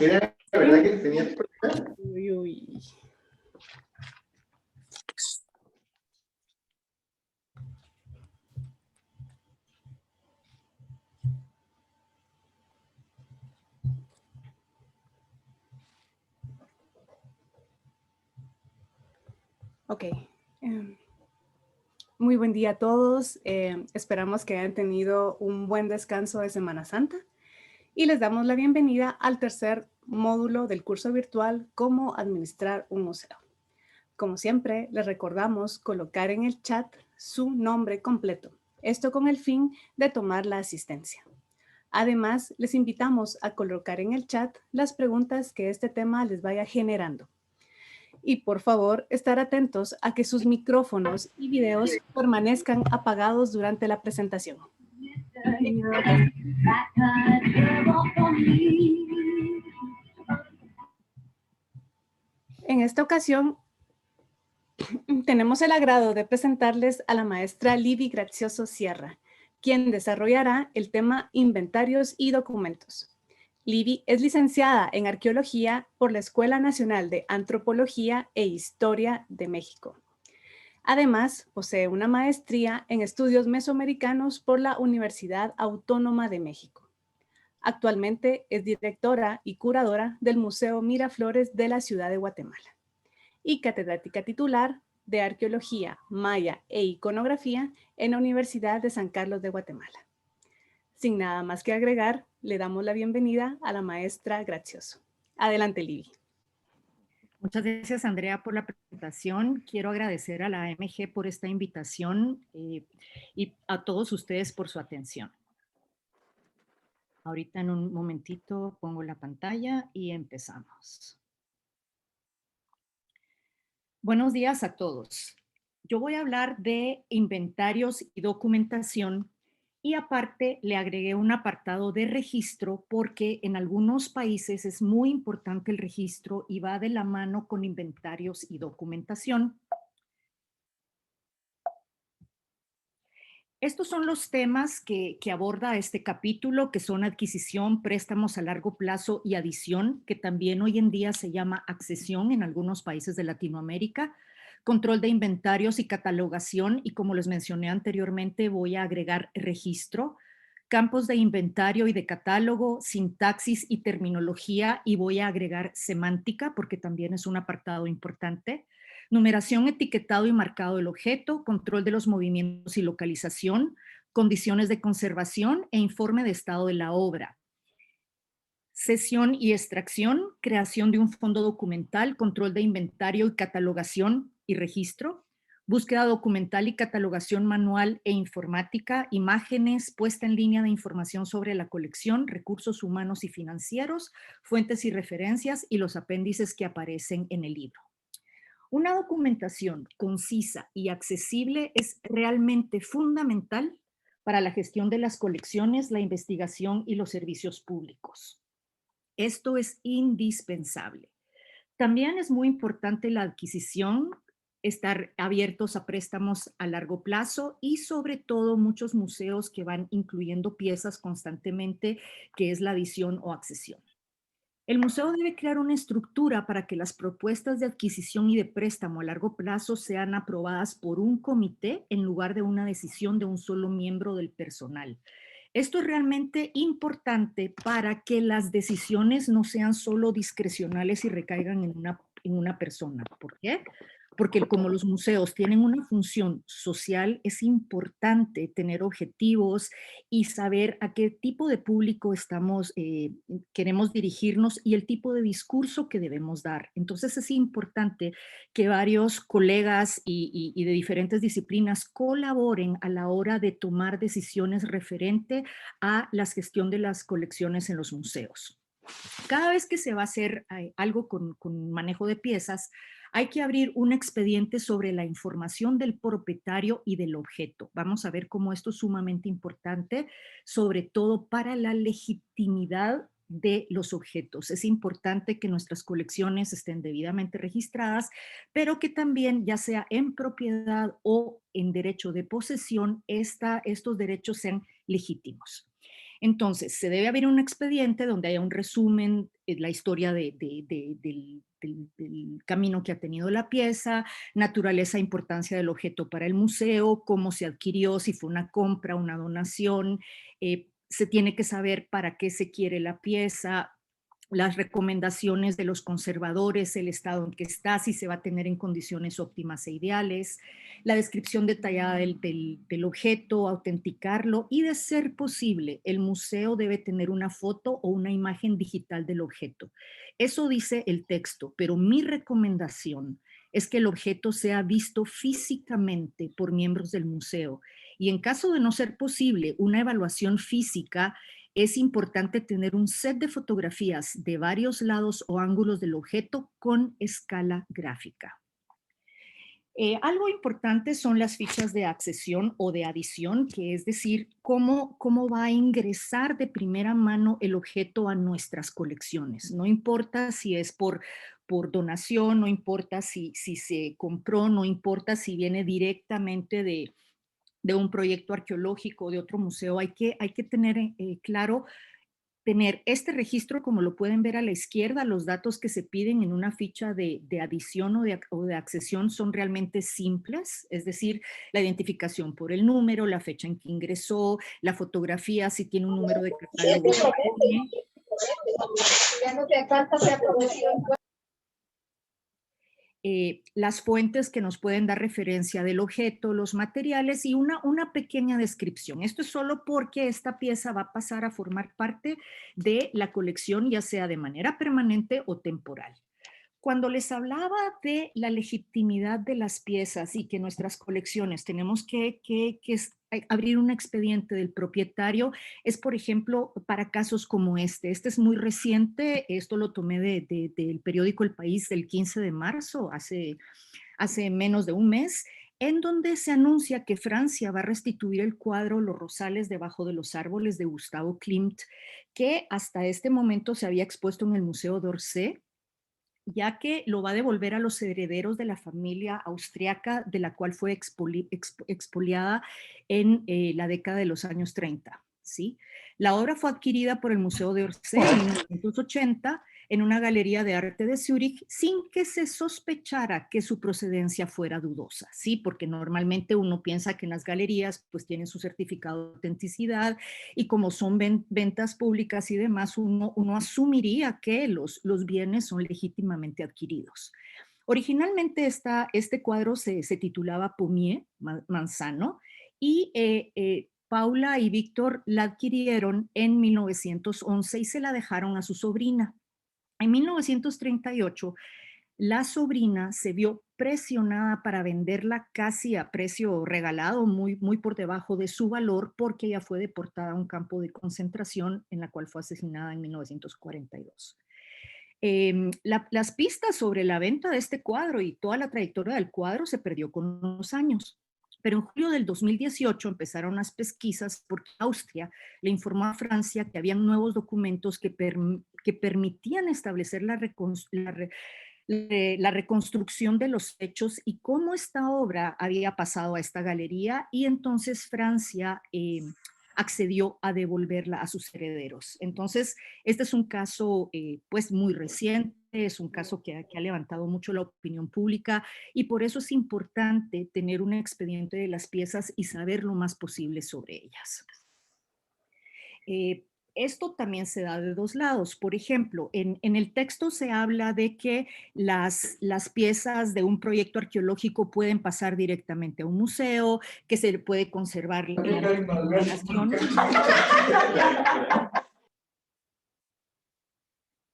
Era la verdad que tenía... Uy, uy. Ok. Muy buen día a todos. Esperamos que hayan tenido un buen descanso de Semana Santa y les damos la bienvenida al tercer módulo del curso virtual Cómo administrar un museo. Como siempre, les recordamos colocar en el chat su nombre completo. Esto con el fin de tomar la asistencia. Además, les invitamos a colocar en el chat las preguntas que este tema les vaya generando. Y por favor, estar atentos a que sus micrófonos y videos permanezcan apagados durante la presentación. En esta ocasión, tenemos el agrado de presentarles a la maestra Libby Gracioso Sierra, quien desarrollará el tema Inventarios y Documentos. Libby es licenciada en Arqueología por la Escuela Nacional de Antropología e Historia de México. Además, posee una maestría en Estudios Mesoamericanos por la Universidad Autónoma de México. Actualmente es directora y curadora del Museo Miraflores de la Ciudad de Guatemala y catedrática titular de Arqueología, Maya e Iconografía en la Universidad de San Carlos de Guatemala. Sin nada más que agregar, le damos la bienvenida a la maestra Gracioso. Adelante, Libby. Muchas gracias, Andrea, por la presentación. Quiero agradecer a la AMG por esta invitación y a todos ustedes por su atención. Ahorita en un momentito pongo la pantalla y empezamos. Buenos días a todos. Yo voy a hablar de inventarios y documentación y aparte le agregué un apartado de registro porque en algunos países es muy importante el registro y va de la mano con inventarios y documentación. Estos son los temas que aborda este capítulo, que son adquisición, préstamos a largo plazo y adición, que también hoy en día se llama accesión en algunos países de Latinoamérica, control de inventarios y catalogación, y como les mencioné anteriormente, voy a agregar registro, campos de inventario y de catálogo, sintaxis y terminología, y voy a agregar semántica, porque también es un apartado importante. Numeración, etiquetado y marcado del objeto, control de los movimientos y localización, condiciones de conservación e informe de estado de la obra. Cesión y extracción, creación de un fondo documental, control de inventario y catalogación y registro, búsqueda documental y catalogación manual e informática, imágenes, puesta en línea de información sobre la colección, recursos humanos y financieros, fuentes y referencias y los apéndices que aparecen en el libro. Una documentación concisa y accesible es realmente fundamental para la gestión de las colecciones, la investigación y los servicios públicos. Esto es indispensable. También es muy importante la adquisición, estar abiertos a préstamos a largo plazo y sobre todo muchos museos que van incluyendo piezas constantemente, que es la adición o accesión. El museo debe crear una estructura para que las propuestas de adquisición y de préstamo a largo plazo sean aprobadas por un comité en lugar de una decisión de un solo miembro del personal. Esto es realmente importante para que las decisiones no sean solo discrecionales y recaigan en una persona. ¿Por qué? Porque como los museos tienen una función social, es importante tener objetivos y saber a qué tipo de público queremos dirigirnos y el tipo de discurso que debemos dar. Entonces es importante que varios colegas y de diferentes disciplinas colaboren a la hora de tomar decisiones referente a la gestión de las colecciones en los museos. Cada vez que se va a hacer algo con manejo de piezas, hay que abrir un expediente sobre la información del propietario y del objeto. Vamos a ver cómo esto es sumamente importante, sobre todo para la legitimidad de los objetos. Es importante que nuestras colecciones estén debidamente registradas, pero que también, ya sea en propiedad o en derecho de posesión, estos derechos sean legítimos. Entonces, se debe abrir un expediente donde haya un resumen la historia del camino que ha tenido la pieza, naturaleza e importancia del objeto para el museo, cómo se adquirió, si fue una compra, una donación, se tiene que saber para qué se quiere la pieza, las recomendaciones de los conservadores, el estado en que está, si se va a tener en condiciones óptimas e ideales, la descripción detallada del objeto, autenticarlo y, de ser posible, el museo debe tener una foto o una imagen digital del objeto. Eso dice el texto, pero mi recomendación es que el objeto sea visto físicamente por miembros del museo y, en caso de no ser posible una evaluación física, es importante tener un set de fotografías de varios lados o ángulos del objeto con escala gráfica. Algo importante son las fichas de accesión o de adición, que es decir, cómo va a ingresar de primera mano el objeto a nuestras colecciones. No importa si es por donación, no importa si se compró, no importa si viene directamente de un proyecto arqueológico o de otro museo. Hay que tener claro, tener este registro, como lo pueden ver a la izquierda. Los datos que se piden en una ficha de adición o de accesión son realmente simples, es decir, la identificación por el número, la fecha en que ingresó, la fotografía, si tiene un número de catálogo. Ya no te alcanza, se aprovechó. Las fuentes que nos pueden dar referencia del objeto, los materiales y una pequeña descripción. Esto es solo porque esta pieza va a pasar a formar parte de la colección, ya sea de manera permanente o temporal. Cuando les hablaba de la legitimidad de las piezas y que nuestras colecciones tenemos que abrir un expediente del propietario, es, por ejemplo, para casos como este. Este es muy reciente, esto lo tomé del periódico El País del 15 de marzo, hace menos de un mes, en donde se anuncia que Francia va a restituir el cuadro Los Rosales debajo de los árboles de Gustavo Klimt, que hasta este momento se había expuesto en el Museo d'Orsay, ya que lo va a devolver a los herederos de la familia austriaca, de la cual fue expoliada en la década de los años 30. ¿Sí? La obra fue adquirida por el Museo de Orsay en 1980 en una galería de arte de Zúrich, sin que se sospechara que su procedencia fuera dudosa, ¿sí? Porque normalmente uno piensa que en las galerías pues tienen su certificado de autenticidad, y como son ventas públicas y demás, uno asumiría que los bienes son legítimamente adquiridos. Originalmente este cuadro se titulaba Pommier, manzano, y Paula y Víctor la adquirieron en 1911 y se la dejaron a su sobrina. En 1938, la sobrina se vio presionada para venderla casi a precio regalado, muy por debajo de su valor, porque ella fue deportada a un campo de concentración en la cual fue asesinada en 1942. Las pistas sobre la venta de este cuadro y toda la trayectoria del cuadro se perdió con los años. Pero en julio del 2018 empezaron las pesquisas porque Austria le informó a Francia que habían nuevos documentos que permitían establecer la reconstrucción de los hechos y cómo esta obra había pasado a esta galería, y entonces Francia accedió a devolverla a sus herederos. Entonces, este es un caso pues muy reciente, es un caso que ha levantado mucho la opinión pública, y por eso es importante tener un expediente de las piezas y saber lo más posible sobre ellas. Esto también se da de dos lados. Por ejemplo, en el texto se habla de que las piezas de un proyecto arqueológico pueden pasar directamente a un museo, que se puede conservar la información,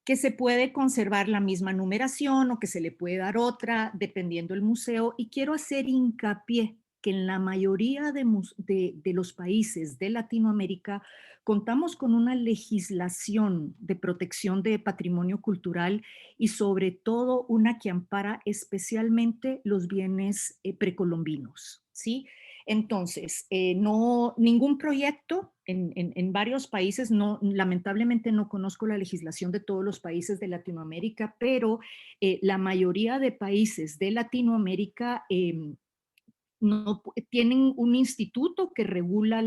que se puede conservar la misma numeración o que se le puede dar otra, dependiendo del museo. Y quiero hacer hincapié que en la mayoría de los países de Latinoamérica contamos con una legislación de protección de patrimonio cultural, y sobre todo una que ampara especialmente los bienes precolombinos, ¿sí? Entonces, ningún proyecto en varios países, lamentablemente no conozco la legislación de todos los países de Latinoamérica, pero la mayoría de países de Latinoamérica no tienen un instituto que regula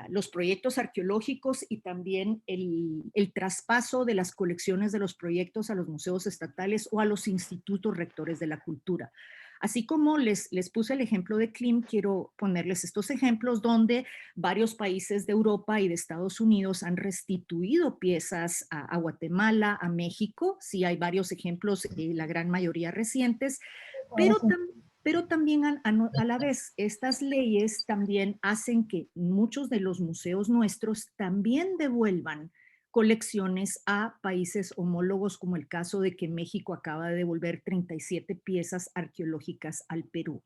los proyectos arqueológicos y también el traspaso de las colecciones de los proyectos a los museos estatales o a los institutos rectores de la cultura. Así como les puse el ejemplo de Klim, quiero ponerles estos ejemplos donde varios países de Europa y de Estados Unidos han restituido piezas a Guatemala, a México. Sí, hay varios ejemplos, la gran mayoría recientes, pero también a la vez estas leyes también hacen que muchos de los museos nuestros también devuelvan colecciones a países homólogos, como el caso de que México acaba de devolver 37 piezas arqueológicas al Perú.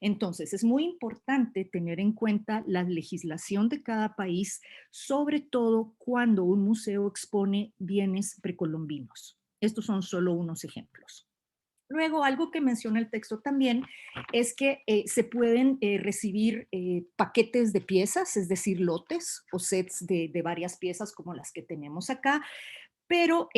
Entonces, es muy importante tener en cuenta la legislación de cada país, sobre todo cuando un museo expone bienes precolombinos. Estos son solo unos ejemplos. Luego, algo que menciona el texto también es que se pueden recibir paquetes de piezas, es decir, lotes o sets de varias piezas como las que tenemos acá, pero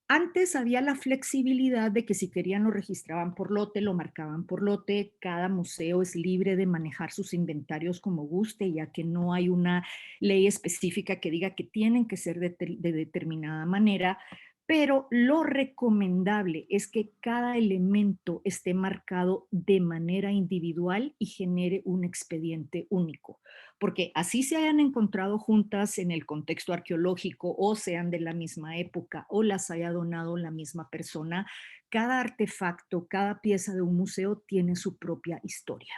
antes había la flexibilidad de que si querían lo registraban por lote, lo marcaban por lote. Cada museo es libre de manejar sus inventarios como guste, ya que no hay una ley específica que diga que tienen que ser de determinada manera. Pero lo recomendable es que cada elemento esté marcado de manera individual y genere un expediente único, porque así se hayan encontrado juntas en el contexto arqueológico o sean de la misma época o las haya donado la misma persona, cada artefacto, cada pieza de un museo tiene su propia historia.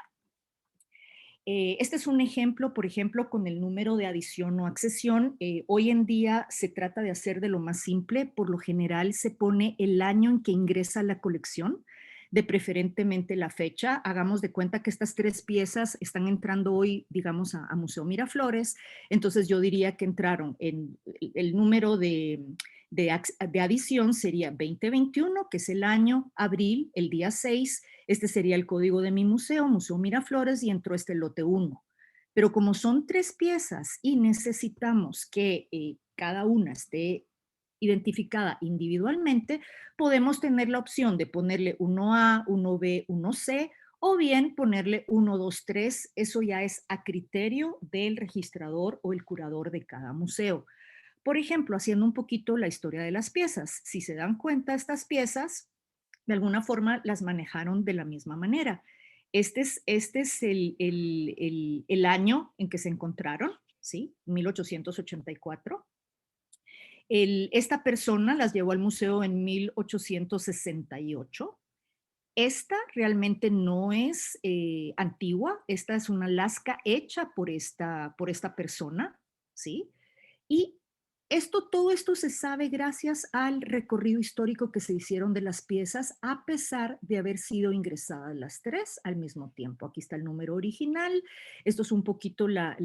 Este es un ejemplo, por ejemplo, con el número de adición o accesión. Hoy en día se trata de hacer de lo más simple. Por lo general se pone el año en que ingresa la colección, de preferentemente la fecha. Hagamos de cuenta que estas 3 piezas están entrando hoy, digamos, a Museo Miraflores. Entonces yo diría que entraron en el número de adición sería 2021, que es el año, abril, el día 6. Este sería el código de mi museo, Museo Miraflores, y entró este lote 1. Pero como son 3 piezas y necesitamos que cada una esté identificada individualmente, podemos tener la opción de ponerle 1A, 1B, 1C, o bien ponerle 1, 2, 3. Eso ya es a criterio del registrador o el curador de cada museo. Por ejemplo, haciendo un poquito la historia de las piezas. Si se dan cuenta, estas piezas de alguna forma las manejaron de la misma manera. Este es el año en que se encontraron, ¿sí? 1884. Esta persona las llevó al museo en 1868. Esta realmente no es antigua, esta es una lasca hecha por esta persona, ¿sí? Y todo esto se sabe gracias al recorrido histórico que se hicieron de las piezas, a pesar de haber sido ingresadas las 3 al mismo tiempo. Aquí está el número original. Esto es un poquito la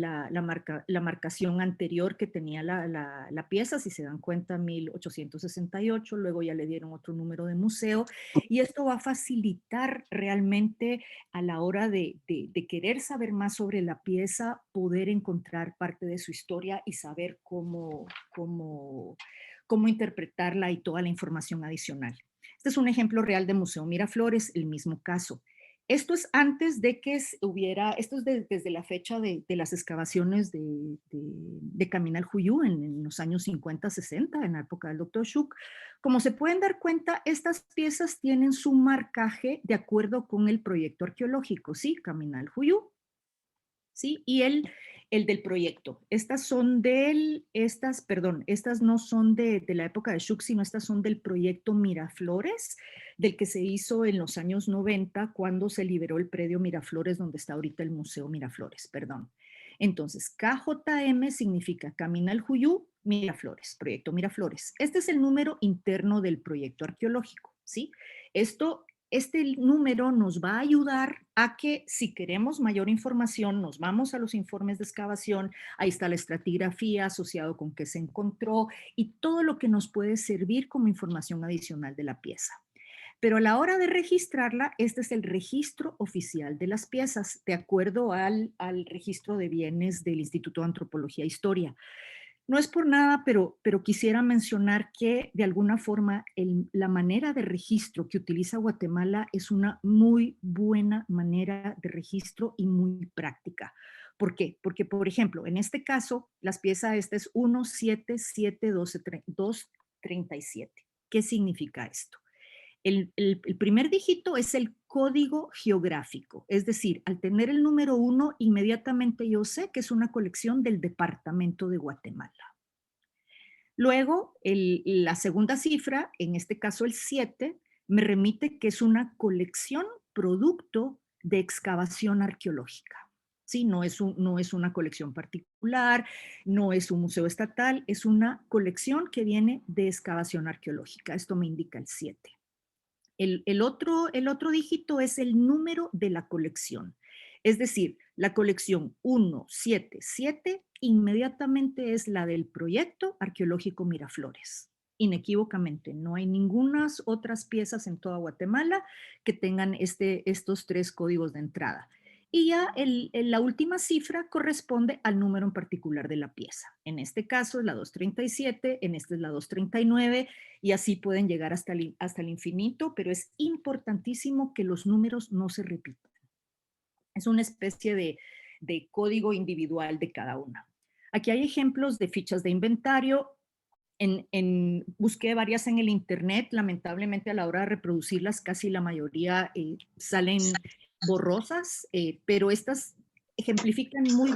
marcación anterior que tenía la pieza, si se dan cuenta, 1868, luego ya le dieron otro número de museo, y esto va a facilitar realmente a la hora de querer saber más sobre la pieza, poder encontrar parte de su historia y saber cómo interpretarla y toda la información adicional. Este es un ejemplo real de Museo Miraflores, el mismo caso. Esto es antes de que hubiera, esto es desde la fecha de las excavaciones de Camino al Juyú en los años 50, 60, en la época del Dr. Schuch. Como se pueden dar cuenta, estas piezas tienen su marcaje de acuerdo con el proyecto arqueológico, ¿sí? Camino al Juyú, ¿sí? Y el del proyecto. Estas no son de la época de Schuch, sino estas son del proyecto Miraflores, del que se hizo en los años 90, cuando se liberó el predio Miraflores, donde está ahorita el Museo Miraflores, perdón. Entonces, KJM significa Camino al Juyú, Miraflores, proyecto Miraflores. Este es el número interno del proyecto arqueológico, ¿sí? Este número nos va a ayudar a que si queremos mayor información, nos vamos a los informes de excavación, ahí está la estratigrafía asociado con qué se encontró y todo lo que nos puede servir como información adicional de la pieza. Pero a la hora de registrarla, este es el registro oficial de las piezas, de acuerdo al registro de bienes del Instituto de Antropología e Historia. No es por nada, pero quisiera mencionar que de alguna forma la manera de registro que utiliza Guatemala es una muy buena manera de registro y muy práctica. ¿Por qué? Porque, por ejemplo, en este caso, las piezas esta es 1771237. ¿Qué significa esto? El primer dígito es el código geográfico, es decir, al tener el número 1, inmediatamente yo sé que es una colección del departamento de Guatemala. Luego, la segunda cifra, en este caso el 7, me remite que es una colección producto de excavación arqueológica. ¿Sí? No es una colección particular, no es un museo estatal, es una colección que viene de excavación arqueológica. Esto me indica el 7. El otro dígito es el número de la colección. Es decir, la colección 177 inmediatamente es la del proyecto arqueológico Miraflores. Inequívocamente, no hay ninguna otras piezas en toda Guatemala que tengan estos 3 códigos de entrada. Y ya la última cifra corresponde al número en particular de la pieza. En este caso es la 237, en este es la 239, y así pueden llegar hasta el infinito, pero es importantísimo que los números no se repitan. Es una especie de código individual de cada una. Aquí hay ejemplos de fichas de inventario. Busqué varias en el internet, lamentablemente a la hora de reproducirlas casi la mayoría salen borrosas, pero estas ejemplifican muy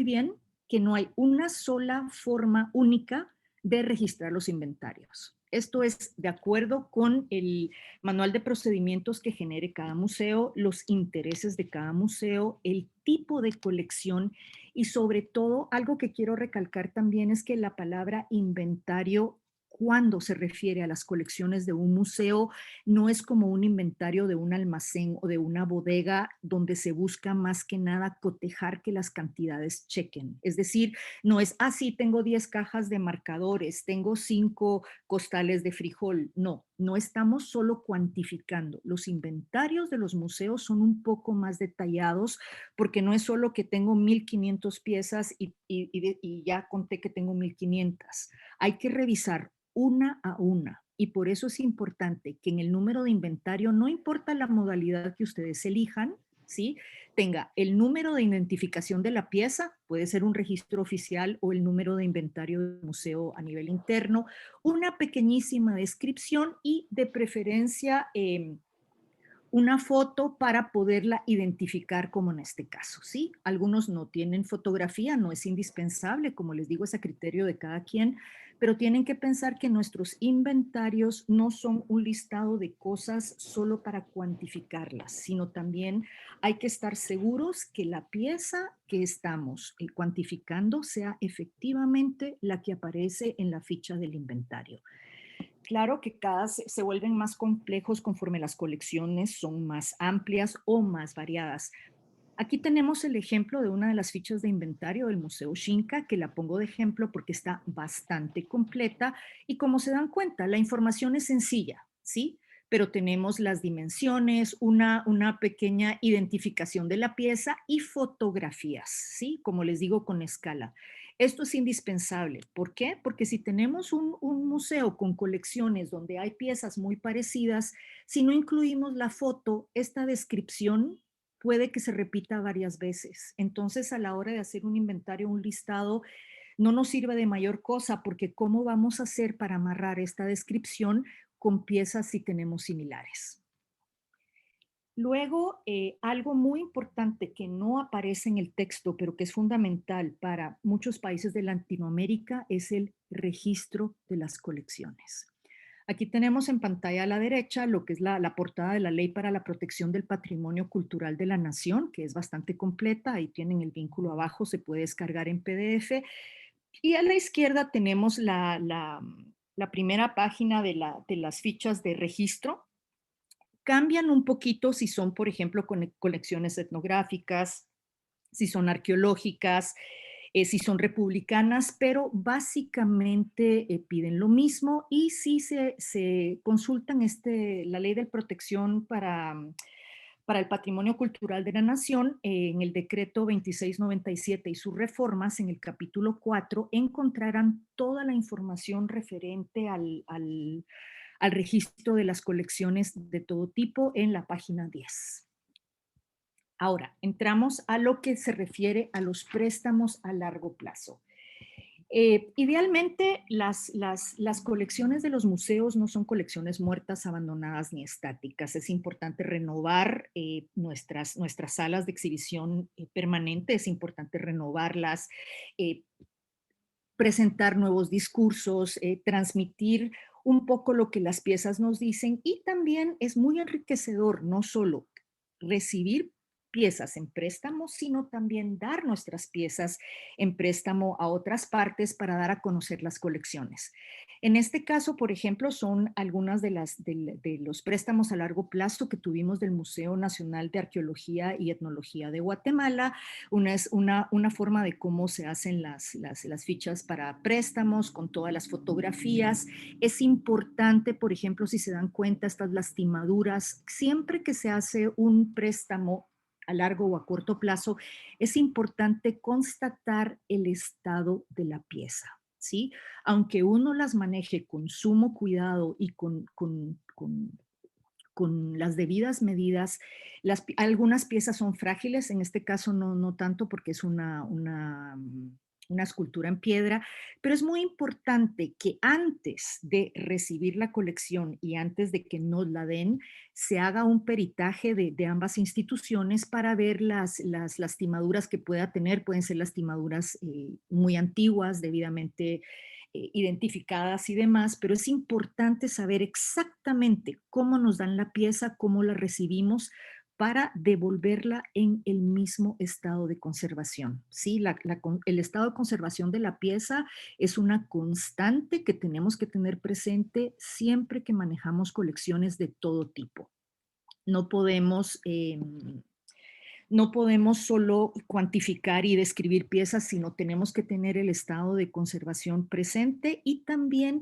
bien que no hay una sola forma única de registrar los inventarios. Esto es de acuerdo con el manual de procedimientos que genere cada museo, los intereses de cada museo, el tipo de colección y sobre todo algo que quiero recalcar también es que la palabra inventario cuando se refiere a las colecciones de un museo no es como un inventario de un almacén o de una bodega donde se busca más que nada cotejar que las cantidades chequen. Es decir, no es, sí, tengo 10 cajas de marcadores, tengo 5 costales de frijol. No, no estamos solo cuantificando. Los inventarios de los museos son un poco más detallados porque no es solo que tengo 1500 piezas y ya conté que tengo 1500. Hay que revisar una a una. Y por eso es importante que en el número de inventario, no importa la modalidad que ustedes elijan, ¿sí? Tenga el número de identificación de la pieza, puede ser un registro oficial o el número de inventario del museo a nivel interno, una pequeñísima descripción y de preferencia una foto para poderla identificar como en este caso, ¿sí? Algunos no tienen fotografía, no es indispensable, como les digo, es a criterio de cada quien, pero tienen que pensar que nuestros inventarios no son un listado de cosas solo para cuantificarlas, sino también hay que estar seguros que la pieza que estamos cuantificando sea efectivamente la que aparece en la ficha del inventario. Claro que cada se vuelven más complejos conforme las colecciones son más amplias o más variadas. Aquí tenemos el ejemplo de una de las fichas de inventario del Museo Xinca, que la pongo de ejemplo porque está bastante completa y como se dan cuenta, la información es sencilla, ¿sí? Pero tenemos las dimensiones, una pequeña identificación de la pieza y fotografías, ¿sí? Como les digo, con escala. Esto es indispensable. ¿Por qué? Porque si tenemos un museo con colecciones donde hay piezas muy parecidas, si no incluimos la foto, esta descripción puede que se repita varias veces. Entonces, a la hora de hacer un inventario, un listado, no nos sirve de mayor cosa porque ¿cómo vamos a hacer para amarrar esta descripción con piezas si tenemos similares? Luego, algo muy importante que no aparece en el texto, pero que es fundamental para muchos países de Latinoamérica, es el registro de las colecciones. Aquí tenemos en pantalla a la derecha lo que es la portada de la Ley para la Protección del Patrimonio Cultural de la Nación, que es bastante completa. Ahí tienen el vínculo abajo, se puede descargar en PDF. Y a la izquierda tenemos la primera página de las fichas de registro. Cambian un poquito si son, por ejemplo, colecciones etnográficas, si son arqueológicas, si son republicanas, pero básicamente piden lo mismo y si se consultan la ley de protección para el patrimonio cultural de la nación, en el decreto 2697 y sus reformas, en el capítulo 4, encontrarán toda la información referente al registro de las colecciones de todo tipo en la página 10. Ahora, entramos a lo que se refiere a los préstamos a largo plazo. Idealmente, las colecciones de los museos no son colecciones muertas, abandonadas ni estáticas. Es importante renovar nuestras salas de exhibición permanente, es importante renovarlas, eh, presentar nuevos discursos, transmitir un poco lo que las piezas nos dicen, y también es muy enriquecedor no solo recibir piezas en préstamo, sino también dar nuestras piezas en préstamo a otras partes para dar a conocer las colecciones. En este caso, por ejemplo, son algunas de los préstamos a largo plazo que tuvimos del Museo Nacional de Arqueología y Etnología de Guatemala. Una es una forma de cómo se hacen las fichas para préstamos con todas las fotografías. Es importante, por ejemplo, si se dan cuenta, estas lastimaduras, siempre que se hace un préstamo a largo o a corto plazo, es importante constatar el estado de la pieza, ¿sí? Aunque uno las maneje con sumo cuidado y con las debidas medidas. Algunas piezas son frágiles, en este caso no tanto porque es una escultura en piedra, pero es muy importante que antes de recibir la colección y antes de que nos la den, se haga un peritaje de ambas instituciones para ver las lastimaduras que pueda tener. Pueden ser lastimaduras muy antiguas, debidamente identificadas y demás, pero es importante saber exactamente cómo nos dan la pieza, cómo la recibimos, para devolverla en el mismo estado de conservación. ¿Sí? El estado de conservación de la pieza es una constante que tenemos que tener presente siempre que manejamos colecciones de todo tipo. No podemos no podemos solo cuantificar y describir piezas, sino tenemos que tener el estado de conservación presente y también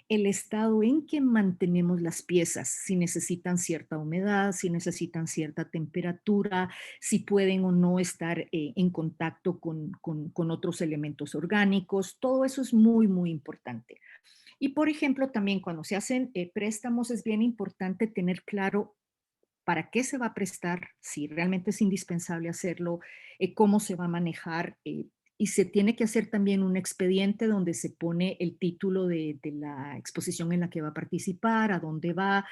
el estado en que mantenemos las piezas, si necesitan cierta humedad, si necesitan cierta temperatura, si pueden o no estar en contacto con otros elementos orgánicos. Todo eso es muy, muy importante. Y por ejemplo, también cuando se hacen préstamos es bien importante tener claro para qué se va a prestar, si realmente es indispensable hacerlo, cómo se va a manejar, y se tiene que hacer también un expediente donde se pone el título de la exposición en la que va a participar, a dónde va.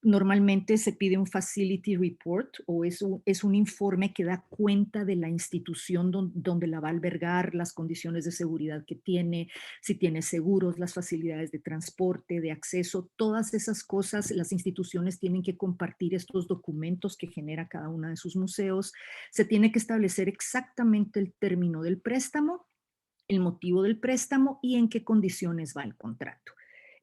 Normalmente se pide un facility report, o es un informe que da cuenta de la institución donde la va a albergar, las condiciones de seguridad que tiene, si tiene seguros, las facilidades de transporte, de acceso, todas esas cosas. Las instituciones tienen que compartir estos documentos que genera cada uno de sus museos. Se tiene que establecer exactamente el término del préstamo, el motivo del préstamo y en qué condiciones va el contrato.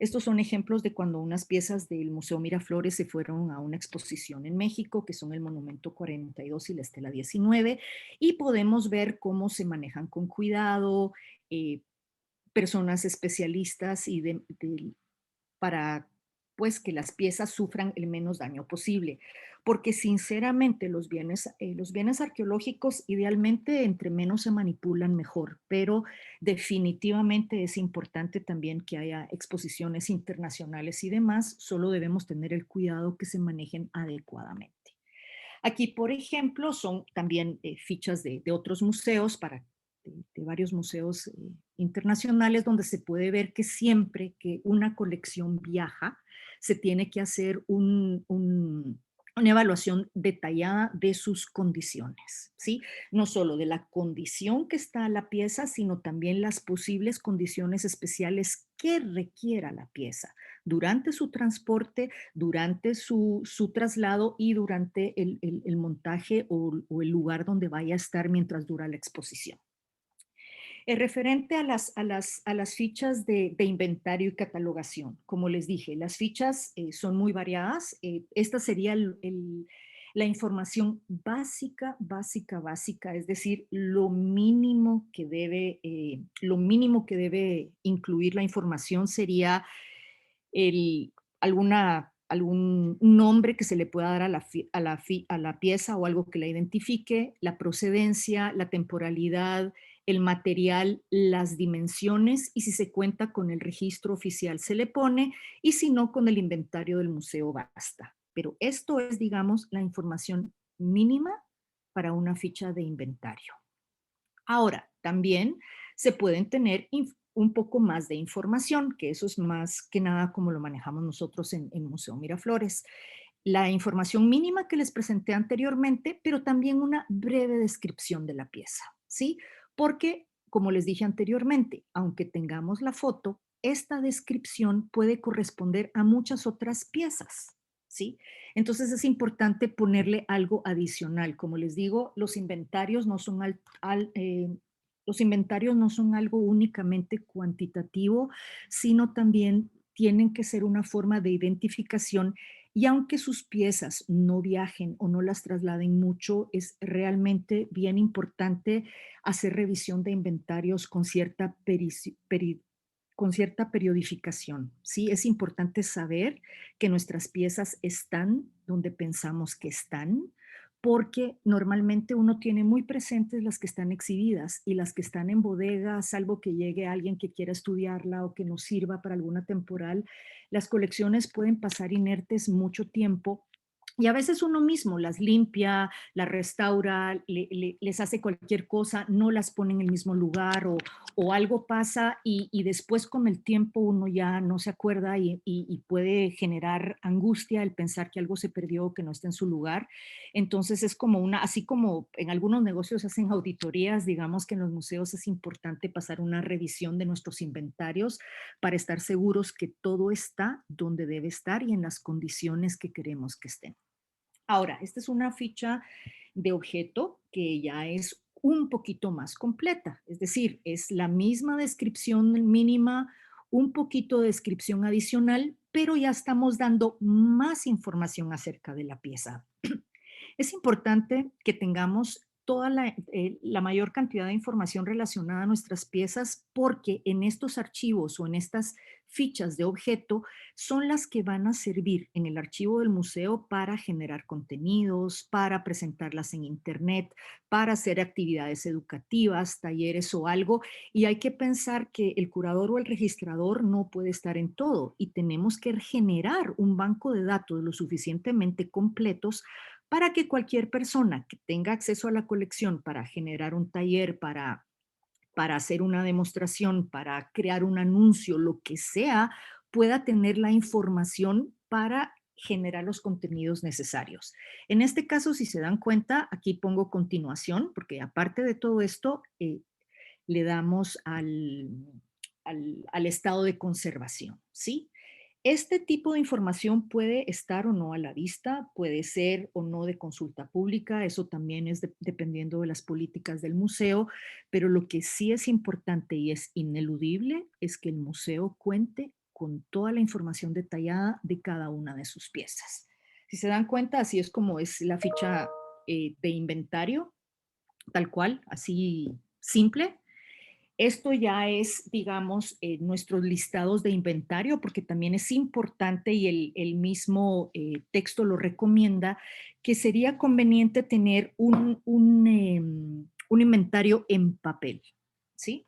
Estos son ejemplos de cuando unas piezas del Museo Miraflores se fueron a una exposición en México, que son el Monumento 42 y la Estela 19, y podemos ver cómo se manejan con cuidado, personas especialistas para pues que las piezas sufran el menos daño posible. Porque sinceramente los bienes arqueológicos idealmente entre menos se manipulan mejor, pero definitivamente es importante también que haya exposiciones internacionales y demás, solo debemos tener el cuidado que se manejen adecuadamente. Aquí, por ejemplo, son también fichas de otros museos, de varios museos internacionales, donde se puede ver que siempre que una colección viaja, se tiene que hacer una evaluación detallada de sus condiciones, ¿sí? No solo de la condición que está la pieza, sino también las posibles condiciones especiales que requiera la pieza durante su transporte, durante su traslado y durante el montaje o el lugar donde vaya a estar mientras dura la exposición. Referente a las fichas de inventario y catalogación, como les dije, las fichas son muy variadas. Esta sería la información básica, básica, básica, es decir, lo mínimo que debe incluir la información sería alguna algún nombre que se le pueda dar a la pieza o algo que la identifique, la procedencia, la temporalidad, el material, las dimensiones y si se cuenta con el registro oficial se le pone y si no con el inventario del museo basta. Pero esto es, digamos, la información mínima para una ficha de inventario. Ahora, también se pueden tener un poco más de información, que eso es más que nada como lo manejamos nosotros en Museo Miraflores. La información mínima que les presenté anteriormente, pero también una breve descripción de la pieza, ¿sí? Porque, como les dije anteriormente, aunque tengamos la foto, esta descripción puede corresponder a muchas otras piezas, ¿sí? Entonces es importante ponerle algo adicional. Como les digo, los inventarios no son los inventarios no son algo únicamente cuantitativo, sino también tienen que ser una forma de identificación y aunque sus piezas no viajen o no las trasladen mucho, es realmente bien importante hacer revisión de inventarios con cierta periodificación. ¿Sí? Es importante saber que nuestras piezas están donde pensamos que están, porque normalmente uno tiene muy presentes las que están exhibidas y las que están en bodega, salvo que llegue alguien que quiera estudiarla o que nos sirva para alguna temporal. Las colecciones pueden pasar inertes mucho tiempo y a veces uno mismo las limpia, las restaura, les hace cualquier cosa, no las pone en el mismo lugar o algo pasa y después con el tiempo uno ya no se acuerda y puede generar angustia el pensar que algo se perdió o que no está en su lugar. Entonces es como así como en algunos negocios hacen auditorías, digamos que en los museos es importante pasar una revisión de nuestros inventarios para estar seguros que todo está donde debe estar y en las condiciones que queremos que estén. Ahora, esta es una ficha de objeto que ya es un poquito más completa, es decir, es la misma descripción mínima, un poquito de descripción adicional, pero ya estamos dando más información acerca de la pieza. Es importante que tengamos toda la mayor cantidad de información relacionada a nuestras piezas porque en estos archivos o en estas fichas de objeto son las que van a servir en el archivo del museo para generar contenidos, para presentarlas en internet, para hacer actividades educativas, talleres o algo. Y hay que pensar que el curador o el registrador no puede estar en todo y tenemos que generar un banco de datos lo suficientemente completos para que cualquier persona que tenga acceso a la colección para generar un taller, para hacer una demostración, para crear un anuncio, lo que sea, pueda tener la información para generar los contenidos necesarios. En este caso, si se dan cuenta, aquí pongo continuación, porque aparte de todo esto, le damos al estado de conservación, ¿sí? Este tipo de información puede estar o no a la vista, puede ser o no de consulta pública, eso también es dependiendo de las políticas del museo, pero lo que sí es importante y es ineludible es que el museo cuente con toda la información detallada de cada una de sus piezas. Si se dan cuenta, así es como es la ficha de inventario, tal cual, así simple. Esto ya es, digamos, nuestros listados de inventario, porque también es importante y el mismo texto lo recomienda, que sería conveniente tener un inventario en papel, ¿sí?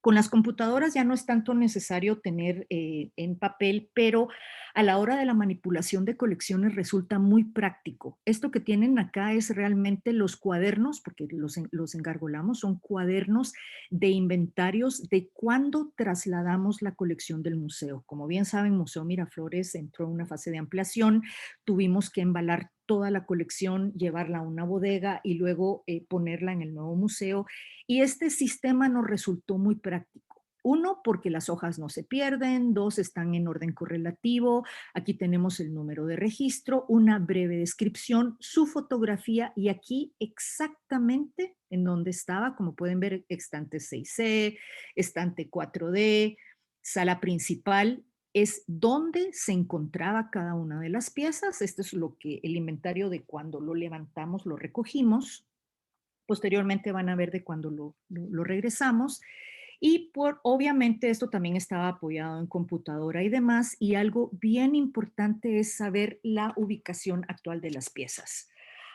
Con las computadoras ya no es tanto necesario tener en papel, pero a la hora de la manipulación de colecciones resulta muy práctico. Esto que tienen acá es realmente los cuadernos, porque los engargolamos, son cuadernos de inventarios de cuándo trasladamos la colección del museo. Como bien saben, Museo Miraflores entró en una fase de ampliación, tuvimos que embalar toda la colección, llevarla a una bodega y luego ponerla en el nuevo museo. Y este sistema nos resultó muy práctico. Uno, porque las hojas no se pierden. Dos, están en orden correlativo. Aquí tenemos el número de registro, una breve descripción, su fotografía y aquí exactamente en donde estaba, como pueden ver, estante 6C, estante 4D, sala principal, es donde se encontraba cada una de las piezas. Esto es lo que el inventario de cuando lo levantamos, lo recogimos. Posteriormente van a ver de cuando lo regresamos. Y obviamente esto también estaba apoyado en computadora y demás, y algo bien importante es saber la ubicación actual de las piezas.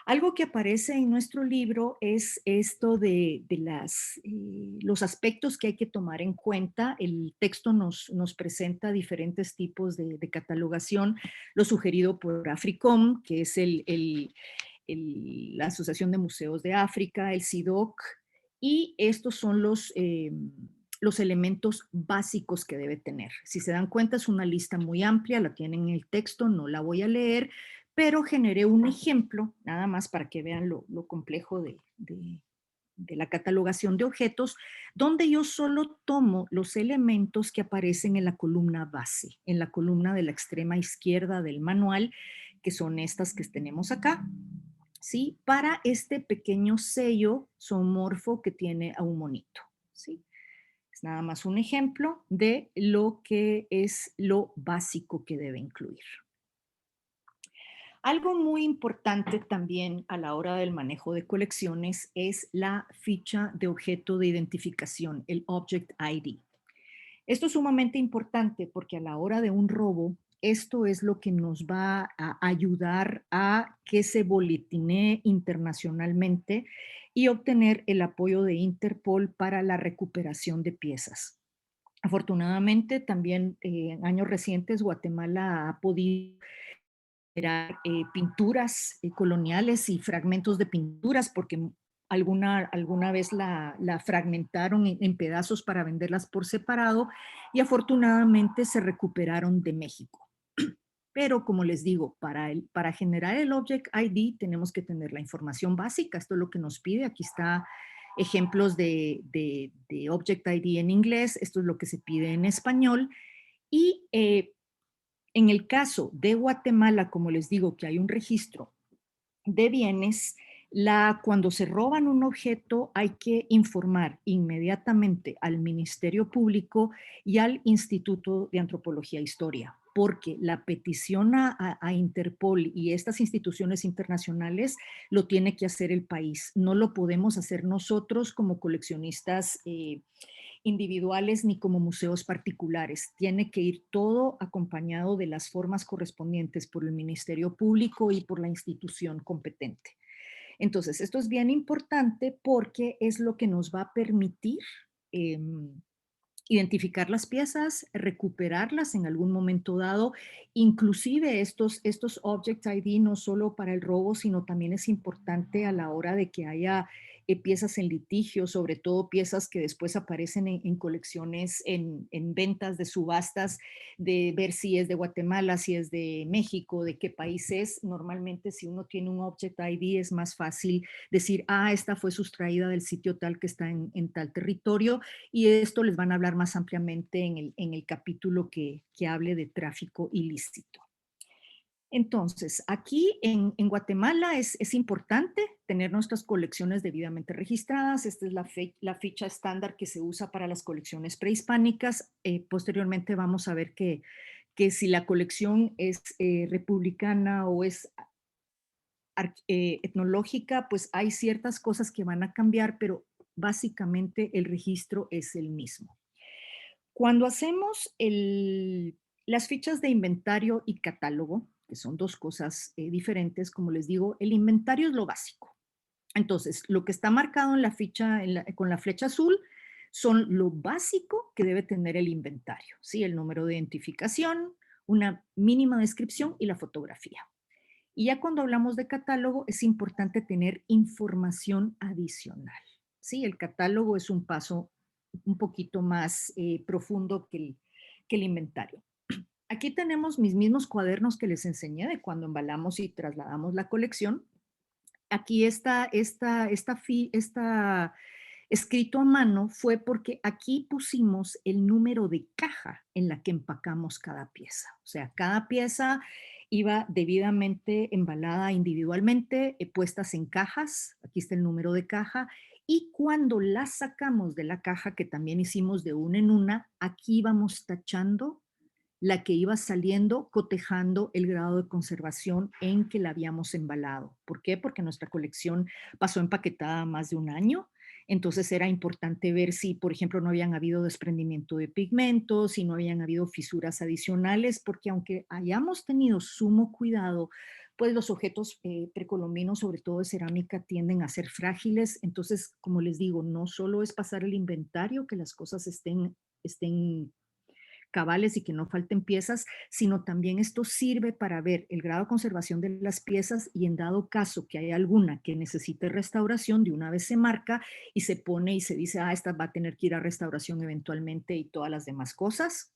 Algo que aparece en nuestro libro es esto de los aspectos que hay que tomar en cuenta. El texto nos presenta diferentes tipos de catalogación, lo sugerido por AFRICOM, que es la Asociación de Museos de África, el CIDOC, y estos son los elementos básicos que debe tener. Si se dan cuenta, es una lista muy amplia, la tienen en el texto, no la voy a leer, pero generé un ejemplo, nada más para que vean lo complejo de la catalogación de objetos, donde yo solo tomo los elementos que aparecen en la columna base, en la columna de la extrema izquierda del manual, que son estas que tenemos acá, ¿sí? Para este pequeño sello zoomorfo que tiene a un monito, ¿sí? Es nada más un ejemplo de lo que es lo básico que debe incluir. Algo muy importante también a la hora del manejo de colecciones es la ficha de objeto de identificación, el Object ID. Esto es sumamente importante porque a la hora de un robo, esto es lo que nos va a ayudar a que se boletinee internacionalmente y obtener el apoyo de Interpol para la recuperación de piezas. Afortunadamente, también en años recientes Guatemala ha podido pinturas coloniales y fragmentos de pinturas, porque alguna vez la fragmentaron en pedazos para venderlas por separado y afortunadamente se recuperaron de México. Pero como les digo, para generar el Object ID tenemos que tener la información básica. Esto es lo que nos pide. Aquí está ejemplos de Object ID en inglés. Esto es lo que se pide en español. Y en el caso de Guatemala, como les digo, que hay un registro de bienes, cuando se roban un objeto hay que informar inmediatamente al Ministerio Público y al Instituto de Antropología e Historia, porque la petición a Interpol y estas instituciones internacionales lo tiene que hacer el país. No lo podemos hacer nosotros como coleccionistas individuales ni como museos particulares. Tiene que ir todo acompañado de las formas correspondientes por el Ministerio Público y por la institución competente. Entonces, esto es bien importante porque es lo que nos va a permitir identificar las piezas, recuperarlas en algún momento dado, inclusive estos Object ID no solo para el robo, sino también es importante a la hora de que haya piezas en litigio, sobre todo piezas que después aparecen en colecciones, en ventas de subastas, de ver si es de Guatemala, si es de México, de qué país es. Normalmente si uno tiene un Object ID es más fácil decir, esta fue sustraída del sitio tal que está en tal territorio, y esto les van a hablar más ampliamente en el capítulo que hable de tráfico ilícito. Entonces, aquí en Guatemala es importante tener nuestras colecciones debidamente registradas. Esta es la ficha estándar que se usa para las colecciones prehispánicas. Posteriormente vamos a ver que si la colección es republicana o es etnológica, pues hay ciertas cosas que van a cambiar, pero básicamente el registro es el mismo. Cuando hacemos las fichas de inventario y catálogo, que son dos cosas diferentes, como les digo, el inventario es lo básico. Entonces, lo que está marcado en la ficha con la flecha azul son lo básico que debe tener el inventario, ¿sí? El número de identificación, una mínima descripción y la fotografía. Y ya cuando hablamos de catálogo, es importante tener información adicional, ¿sí? El catálogo es un paso un poquito más profundo que el inventario. Aquí tenemos mis mismos cuadernos que les enseñé de cuando embalamos y trasladamos la colección. Aquí está escrito a mano fue porque aquí pusimos el número de caja en la que empacamos cada pieza. O sea, cada pieza iba debidamente embalada individualmente, puestas en cajas. Aquí está el número de caja. Y cuando la sacamos de la caja, que también hicimos de una en una, aquí vamos tachando la que iba saliendo, cotejando el grado de conservación en que la habíamos embalado. ¿Por qué? Porque nuestra colección pasó empaquetada más de un año. Entonces era importante ver si, por ejemplo, no habían habido desprendimiento de pigmentos, si no habían habido fisuras adicionales, porque aunque hayamos tenido sumo cuidado, pues los objetos precolombinos, sobre todo de cerámica, tienden a ser frágiles. Entonces, como les digo, no solo es pasar el inventario, que las cosas estén cabales y que no falten piezas, sino también esto sirve para ver el grado de conservación de las piezas y en dado caso que hay alguna que necesite restauración, de una vez se marca y se pone y se dice, esta va a tener que ir a restauración eventualmente y todas las demás cosas.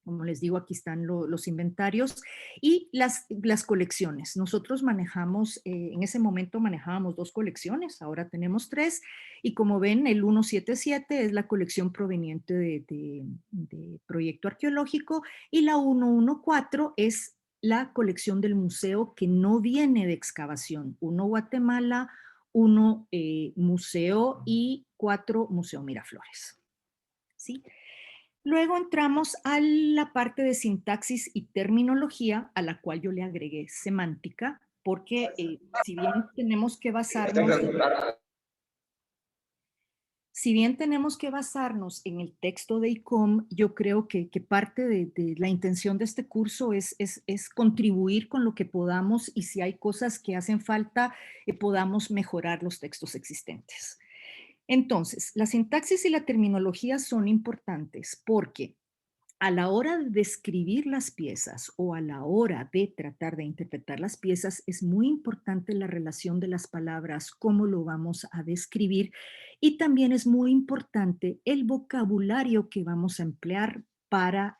Como les digo, aquí están los inventarios y las colecciones. Nosotros manejamos, en ese momento manejábamos 2 colecciones, ahora tenemos 3. Y como ven, el 177 es la colección proveniente de proyecto arqueológico y la 114 es la colección del museo que no viene de excavación. 1 Guatemala, 1 museo y 4 Museo Miraflores. ¿Sí? Luego entramos a la parte de sintaxis y terminología, a la cual yo le agregué semántica, porque si bien tenemos que basarnos en el texto de ICOM, yo creo que parte de la intención de este curso es contribuir con lo que podamos y si hay cosas que hacen falta, podamos mejorar los textos existentes. Entonces, la sintaxis y la terminología son importantes porque a la hora de describir las piezas o a la hora de tratar de interpretar las piezas, es muy importante la relación de las palabras, cómo lo vamos a describir y también es muy importante el vocabulario que vamos a emplear para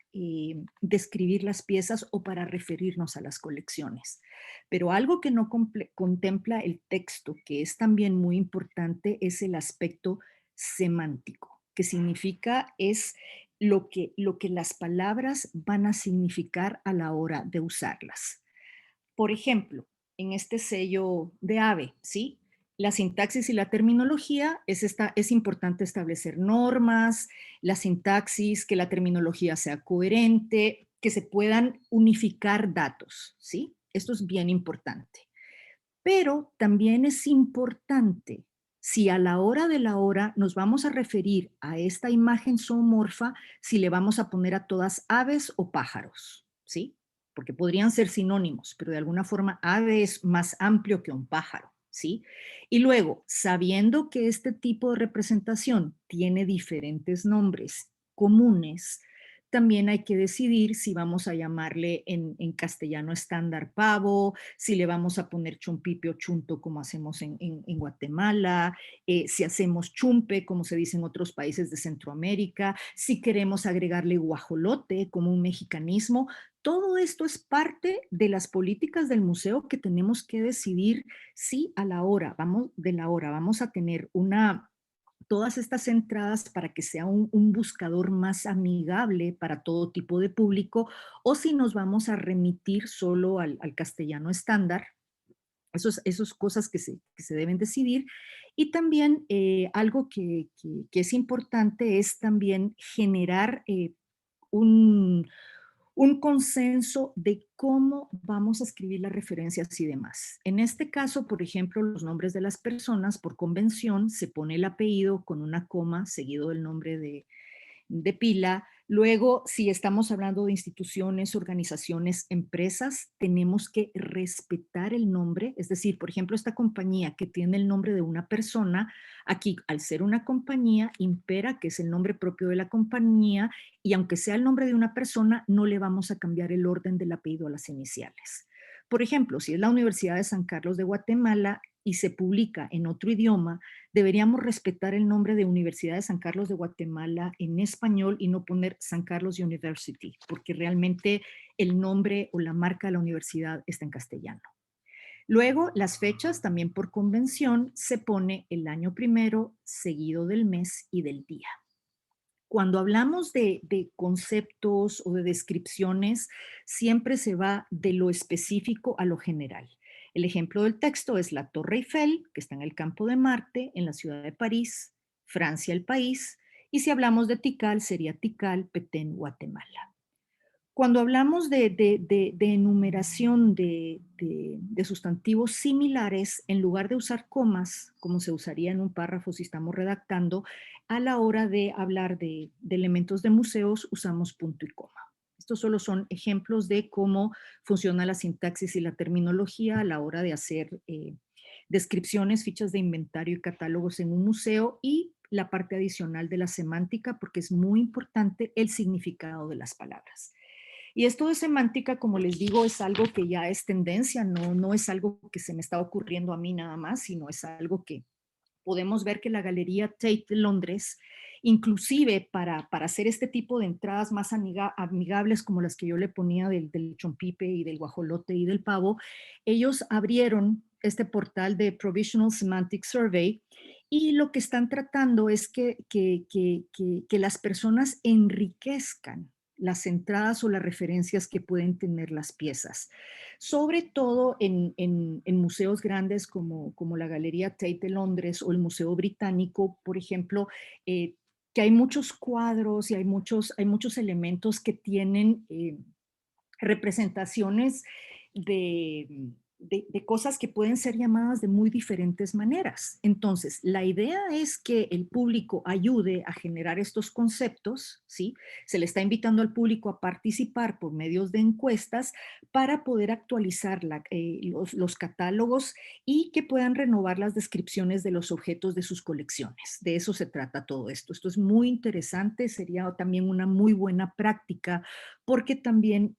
describir las piezas o para referirnos a las colecciones. Pero algo que no contempla el texto, que es también muy importante, es el aspecto semántico, que significa es lo que las palabras van a significar a la hora de usarlas. Por ejemplo, en este sello de AVE, ¿sí? La sintaxis y la terminología es importante establecer normas, la sintaxis, que la terminología sea coherente, que se puedan unificar datos, ¿sí? Esto es bien importante. Pero también es importante, si a la hora de la hora nos vamos a referir a esta imagen zoomorfa, si le vamos a poner a todas aves o pájaros, ¿sí? Porque podrían ser sinónimos, pero de alguna forma ave es más amplio que un pájaro, ¿sí? Y luego, sabiendo que este tipo de representación tiene diferentes nombres comunes, también hay que decidir si vamos a llamarle en castellano estándar pavo, si le vamos a poner chumpipe o chunto como hacemos en Guatemala, si hacemos chumpe como se dice en otros países de Centroamérica, si queremos agregarle guajolote como un mexicanismo. Todo esto es parte de las políticas del museo que tenemos que decidir si a la hora, vamos a tener todas estas entradas para que sea un buscador más amigable para todo tipo de público o si nos vamos a remitir solo al castellano estándar. Esas cosas que se deben decidir. Y también algo que es importante es también generar un, un consenso de cómo vamos a escribir las referencias y demás. En este caso, por ejemplo, los nombres de las personas, por convención, se pone el apellido con una coma seguido del nombre de pila. Luego, si estamos hablando de instituciones, organizaciones, empresas, tenemos que respetar el nombre. Es decir, por ejemplo, esta compañía que tiene el nombre de una persona, aquí al ser una compañía, impera que es el nombre propio de la compañía y aunque sea el nombre de una persona, no le vamos a cambiar el orden del apellido a las iniciales. Por ejemplo, si es la Universidad de San Carlos de Guatemala y se publica en otro idioma, deberíamos respetar el nombre de Universidad de San Carlos de Guatemala en español y no poner San Carlos University, porque realmente el nombre o la marca de la universidad está en castellano. Luego, las fechas, también por convención, se pone el año primero, seguido del mes y del día. Cuando hablamos de conceptos o de descripciones, siempre se va de lo específico a lo general. El ejemplo del texto es la Torre Eiffel, que está en el campo de Marte, en la ciudad de París, Francia el país, y si hablamos de Tikal, sería Tikal, Petén, Guatemala. Cuando hablamos de enumeración de sustantivos similares, en lugar de usar comas, como se usaría en un párrafo si estamos redactando, a la hora de hablar de elementos de museos, usamos punto y coma. Estos solo son ejemplos de cómo funciona la sintaxis y la terminología a la hora de hacer descripciones, fichas de inventario y catálogos en un museo, y la parte adicional de la semántica, porque es muy importante el significado de las palabras. Y esto de semántica, como les digo, es algo que ya es tendencia, no es algo que se me está ocurriendo a mí nada más, sino es algo que podemos ver que la Galería Tate de Londres, inclusive para hacer este tipo de entradas más amigables como las que yo le ponía del chompipe y del guajolote y del pavo, ellos abrieron este portal de Provisional Semantic Survey, y lo que están tratando es que las personas enriquezcan las entradas o las referencias que pueden tener las piezas, sobre todo en museos grandes como la Galería Tate de Londres o el Museo Británico, por ejemplo, que hay muchos cuadros y hay muchos elementos que tienen representaciones de, de cosas que pueden ser llamadas de muy diferentes maneras. Entonces, la idea es que el público ayude a generar estos conceptos, ¿sí? Se le está invitando al público a participar por medios de encuestas para poder actualizar los catálogos y que puedan renovar las descripciones de los objetos de sus colecciones. De eso se trata todo esto. Esto es muy interesante, sería también una muy buena práctica porque también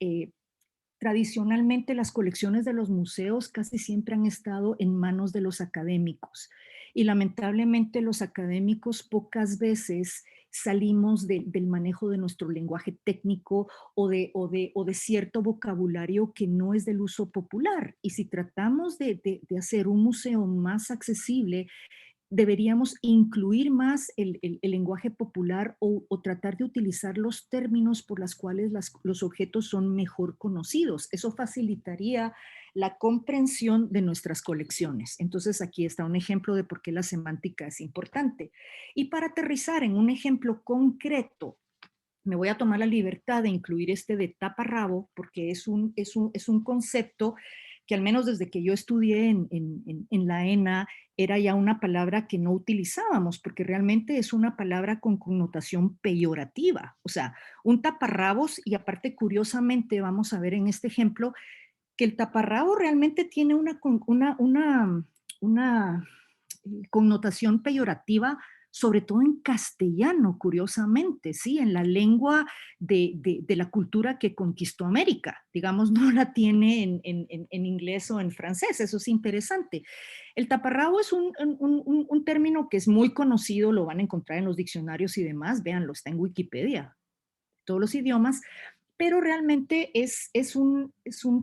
tradicionalmente las colecciones de los museos casi siempre han estado en manos de los académicos, y lamentablemente los académicos pocas veces salimos del manejo de nuestro lenguaje técnico o de cierto vocabulario que no es del uso popular. Y si tratamos de hacer un museo más accesible, deberíamos incluir más el lenguaje popular o tratar de utilizar los términos por los cuales los objetos son mejor conocidos. Eso facilitaría la comprensión de nuestras colecciones. Entonces aquí está un ejemplo de por qué la semántica es importante. Y para aterrizar en un ejemplo concreto, me voy a tomar la libertad de incluir este de taparrabo porque es un concepto que al menos desde que yo estudié en la ENA era ya una palabra que no utilizábamos, porque realmente es una palabra con connotación peyorativa. O sea, un taparrabos, y aparte curiosamente vamos a ver en este ejemplo que el taparrabo realmente tiene una connotación peyorativa, sobre todo en castellano, curiosamente, ¿sí? En la lengua de la cultura que conquistó América. Digamos, no la tiene en inglés o en francés, eso es interesante. El taparrabo es un término que es muy conocido, lo van a encontrar en los diccionarios y demás, véanlo, está en Wikipedia, todos los idiomas, pero realmente es un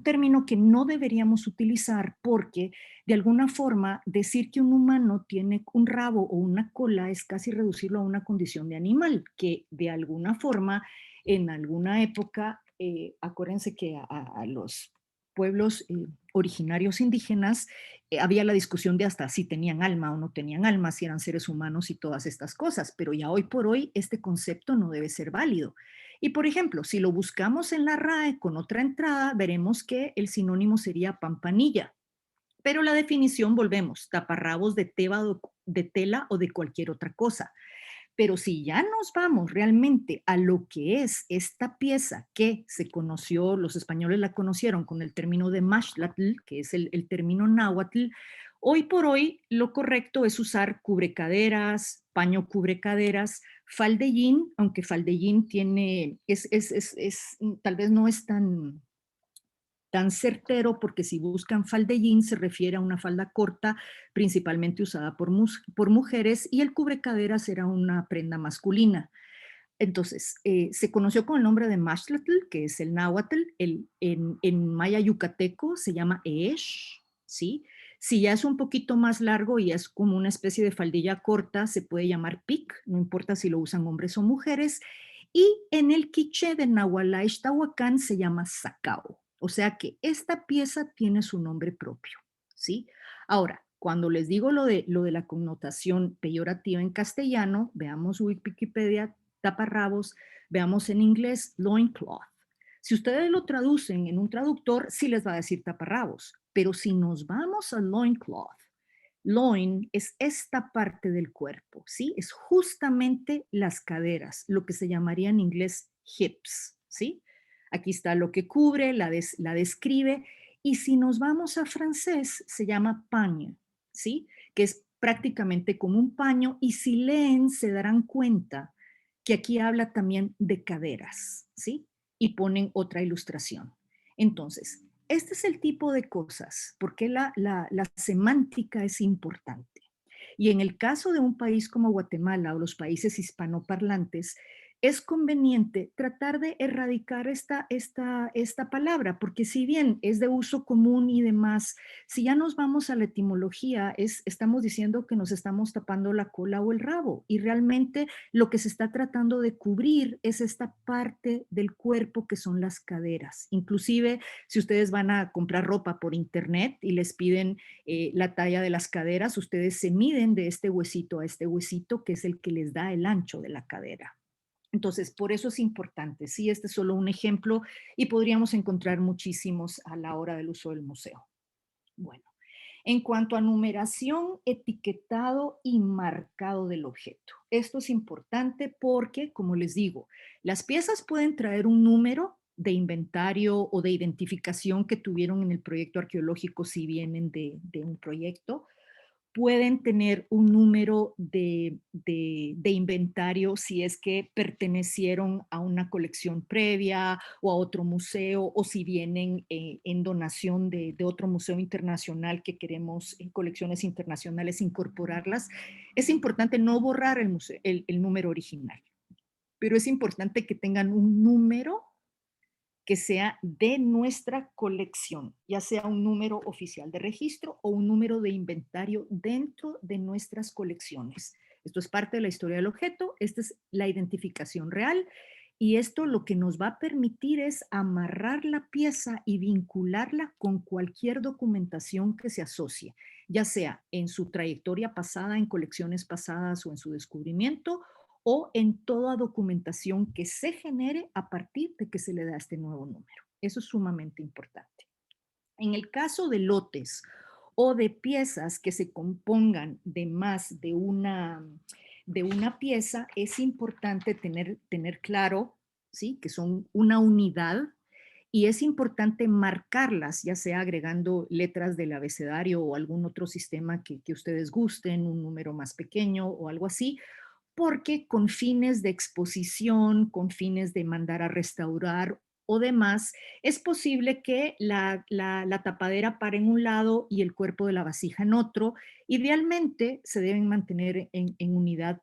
término que no deberíamos utilizar porque de alguna forma decir que un humano tiene un rabo o una cola es casi reducirlo a una condición de animal, que de alguna forma en alguna época, acuérdense que a los pueblos originarios indígenas había la discusión de hasta si tenían alma o no tenían alma, si eran seres humanos y todas estas cosas, pero ya hoy por hoy este concepto no debe ser válido. Y por ejemplo, si lo buscamos en la RAE con otra entrada, veremos que el sinónimo sería pampanilla. Pero la definición, volvemos, taparrabos de tela o de cualquier otra cosa. Pero si ya nos vamos realmente a lo que es esta pieza que se conoció, los españoles la conocieron con el término de maxtlatl, que es el término náhuatl, hoy por hoy lo correcto es usar cubrecaderas, paño cubrecaderas, faldellín, aunque faldellín tiene, tal vez no es tan certero, porque si buscan faldellín se refiere a una falda corta, principalmente usada por mujeres, y el cubrecaderas era una prenda masculina. Entonces, se conoció con el nombre de maxtlatl, que es el náhuatl, en maya yucateco se llama eesh, ¿sí? Si ya es un poquito más largo y es como una especie de faldilla corta, se puede llamar pic, no importa si lo usan hombres o mujeres. Y en el quiché de Nahualá se llama sacao. O sea que esta pieza tiene su nombre propio, ¿sí? Ahora, cuando les digo lo de la connotación peyorativa en castellano, veamos Wikipedia, taparrabos, veamos en inglés loincloth. Si ustedes lo traducen en un traductor, sí les va a decir taparrabos, pero si nos vamos a loincloth, loin es esta parte del cuerpo, ¿sí? Es justamente las caderas, lo que se llamaría en inglés hips, ¿sí? Aquí está lo que cubre, la describe, y si nos vamos a francés, se llama pagne, ¿sí? Que es prácticamente como un paño, y si leen se darán cuenta que aquí habla también de caderas, ¿sí? Y ponen otra ilustración. Entonces, este es el tipo de cosas, porque la semántica es importante. Y en el caso de un país como Guatemala o los países hispanoparlantes, es conveniente tratar de erradicar esta palabra, porque si bien es de uso común y demás, si ya nos vamos a la etimología, estamos diciendo que nos estamos tapando la cola o el rabo, y realmente lo que se está tratando de cubrir es esta parte del cuerpo que son las caderas. Inclusive, si ustedes van a comprar ropa por internet y les piden la talla de las caderas, ustedes se miden de este huesito a este huesito, que es el que les da el ancho de la cadera. Entonces, por eso es importante. Sí, este es solo un ejemplo y podríamos encontrar muchísimos a la hora del uso del museo. Bueno, en cuanto a numeración, etiquetado y marcado del objeto. Esto es importante porque, como les digo, las piezas pueden traer un número de inventario o de identificación que tuvieron en el proyecto arqueológico si vienen de un proyecto, pueden tener un número de inventario si es que pertenecieron a una colección previa o a otro museo, o si vienen en donación de otro museo internacional que queremos en colecciones internacionales incorporarlas. Es importante no borrar el número original, pero es importante que tengan un número que sea de nuestra colección, ya sea un número oficial de registro o un número de inventario dentro de nuestras colecciones. Esto es parte de la historia del objeto, esta es la identificación real, y esto lo que nos va a permitir es amarrar la pieza y vincularla con cualquier documentación que se asocie, ya sea en su trayectoria pasada, en colecciones pasadas o en su descubrimiento, o en toda documentación que se genere a partir de que se le da este nuevo número. Eso es sumamente importante. En el caso de lotes o de piezas que se compongan de más de una pieza, es importante tener claro, ¿sí?, que son una unidad, y es importante marcarlas, ya sea agregando letras del abecedario o algún otro sistema que ustedes gusten, un número más pequeño o algo así, porque con fines de exposición, con fines de mandar a restaurar o demás, es posible que la tapadera pare en un lado y el cuerpo de la vasija en otro. Idealmente se deben mantener en unidad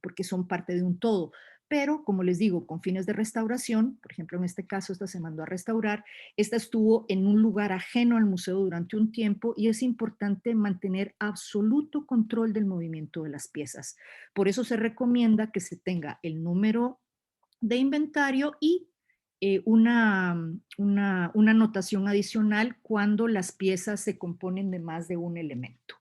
porque son parte de un todo. Pero, como les digo, con fines de restauración, por ejemplo, en este caso, esta se mandó a restaurar, esta estuvo en un lugar ajeno al museo durante un tiempo, y es importante mantener absoluto control del movimiento de las piezas. Por eso se recomienda que se tenga el número de inventario y una anotación adicional cuando las piezas se componen de más de un elemento.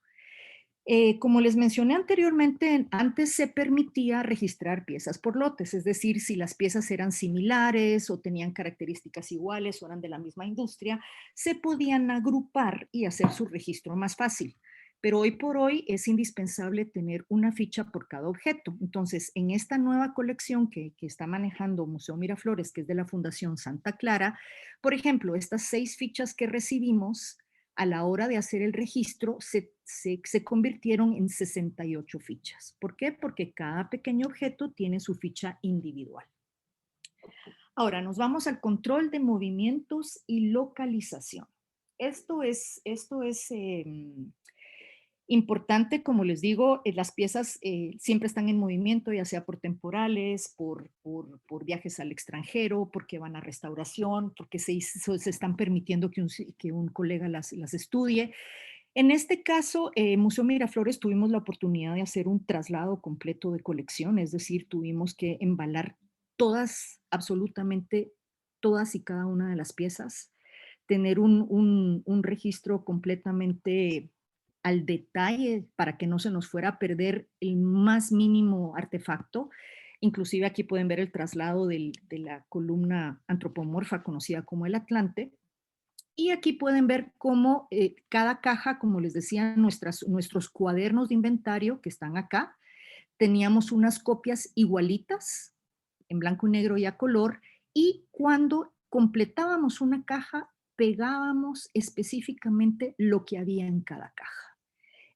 Como les mencioné anteriormente, antes se permitía registrar piezas por lotes, es decir, si las piezas eran similares o tenían características iguales o eran de la misma industria, se podían agrupar y hacer su registro más fácil. Pero hoy por hoy es indispensable tener una ficha por cada objeto. Entonces, en esta nueva colección que está manejando Museo Miraflores, que es de la Fundación Santa Clara, por ejemplo, estas 6 fichas que recibimos, a la hora de hacer el registro se convirtieron en 68 fichas. ¿Por qué? Porque cada pequeño objeto tiene su ficha individual. Ahora nos vamos al control de movimientos y localización. Esto es importante, como les digo, las piezas siempre están en movimiento, ya sea por temporales, por viajes al extranjero, porque van a restauración, porque se están permitiendo que un colega las estudie. En este caso, Museo Miraflores tuvimos la oportunidad de hacer un traslado completo de colección, es decir, tuvimos que embalar todas, absolutamente todas y cada una de las piezas, tener un registro completamente al detalle para que no se nos fuera a perder el más mínimo artefacto. Inclusive aquí pueden ver el traslado de la columna antropomorfa conocida como el Atlante. Y aquí pueden ver cómo cada caja, como les decía, nuestros cuadernos de inventario que están acá, teníamos unas copias igualitas, en blanco y negro y a color, y cuando completábamos una caja, pegábamos específicamente lo que había en cada caja.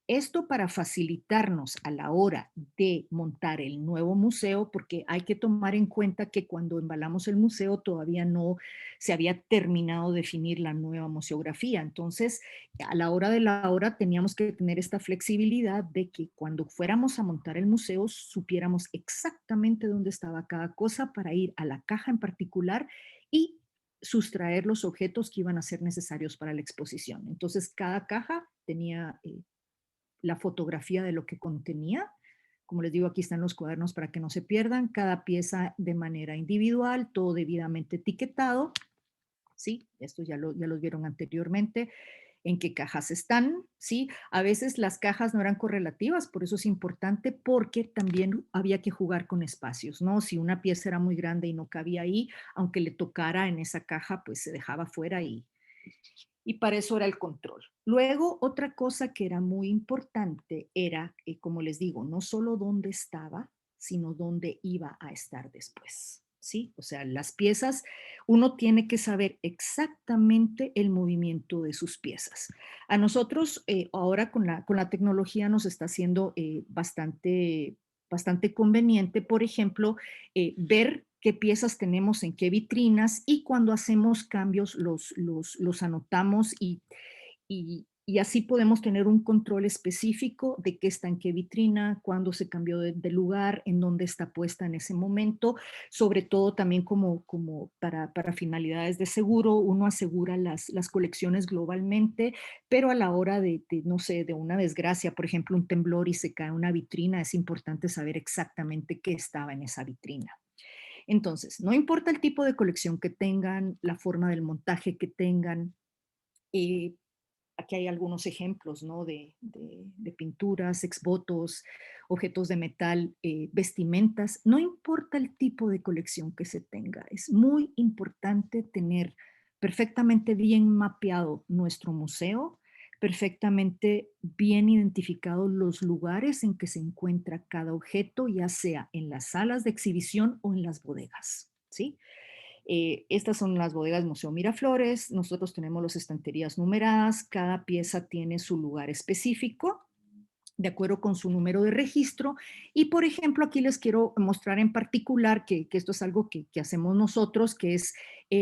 Esto para facilitarnos a la hora de montar el nuevo museo, porque hay que tomar en cuenta que cuando embalamos el museo todavía no se había terminado de definir la nueva museografía. Entonces, a la hora de la hora teníamos que tener esta flexibilidad de que cuando fuéramos a montar el museo supiéramos exactamente dónde estaba cada cosa para ir a la caja en particular y sustraer los objetos que iban a ser necesarios para la exposición. Entonces, cada caja tenía la fotografía de lo que contenía. Como les digo, aquí están los cuadernos para que no se pierdan, cada pieza de manera individual, todo debidamente etiquetado. Sí, esto ya los vieron anteriormente, en qué cajas están, ¿sí? A veces las cajas no eran correlativas, por eso es importante, porque también había que jugar con espacios, ¿no? Si una pieza era muy grande y no cabía ahí, aunque le tocara en esa caja, pues se dejaba fuera y para eso era el control. Luego, otra cosa que era muy importante era, como les digo, no solo dónde estaba, sino dónde iba a estar después. ¿Sí? O sea, las piezas, uno tiene que saber exactamente el movimiento de sus piezas. A nosotros, ahora con la tecnología nos está haciendo bastante conveniente, por ejemplo, ver qué piezas tenemos en qué vitrinas y cuando hacemos cambios los anotamos y así podemos tener un control específico de qué está en qué vitrina, cuándo se cambió de lugar, en dónde está puesta en ese momento, sobre todo también como para finalidades de seguro, uno asegura las colecciones globalmente, pero a la hora no sé, de una desgracia, por ejemplo, un temblor y se cae una vitrina, es importante saber exactamente qué estaba en esa vitrina. Entonces, no importa el tipo de colección que tengan, la forma del montaje que tengan, eh, aquí hay algunos ejemplos, ¿no? De pinturas, exvotos, objetos de metal, vestimentas. No importa el tipo de colección que se tenga, es muy importante tener perfectamente bien mapeado nuestro museo, perfectamente bien identificados los lugares en que se encuentra cada objeto, ya sea en las salas de exhibición o en las bodegas, ¿sí? Estas son las bodegas Museo Miraflores. Nosotros tenemos las estanterías numeradas. Cada pieza tiene su lugar específico de acuerdo con su número de registro. Y, por ejemplo, aquí les quiero mostrar en particular que esto es algo que hacemos nosotros, que es,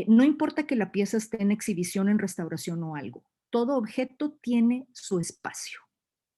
no importa que la pieza esté en exhibición, en restauración o algo. Todo objeto tiene su espacio,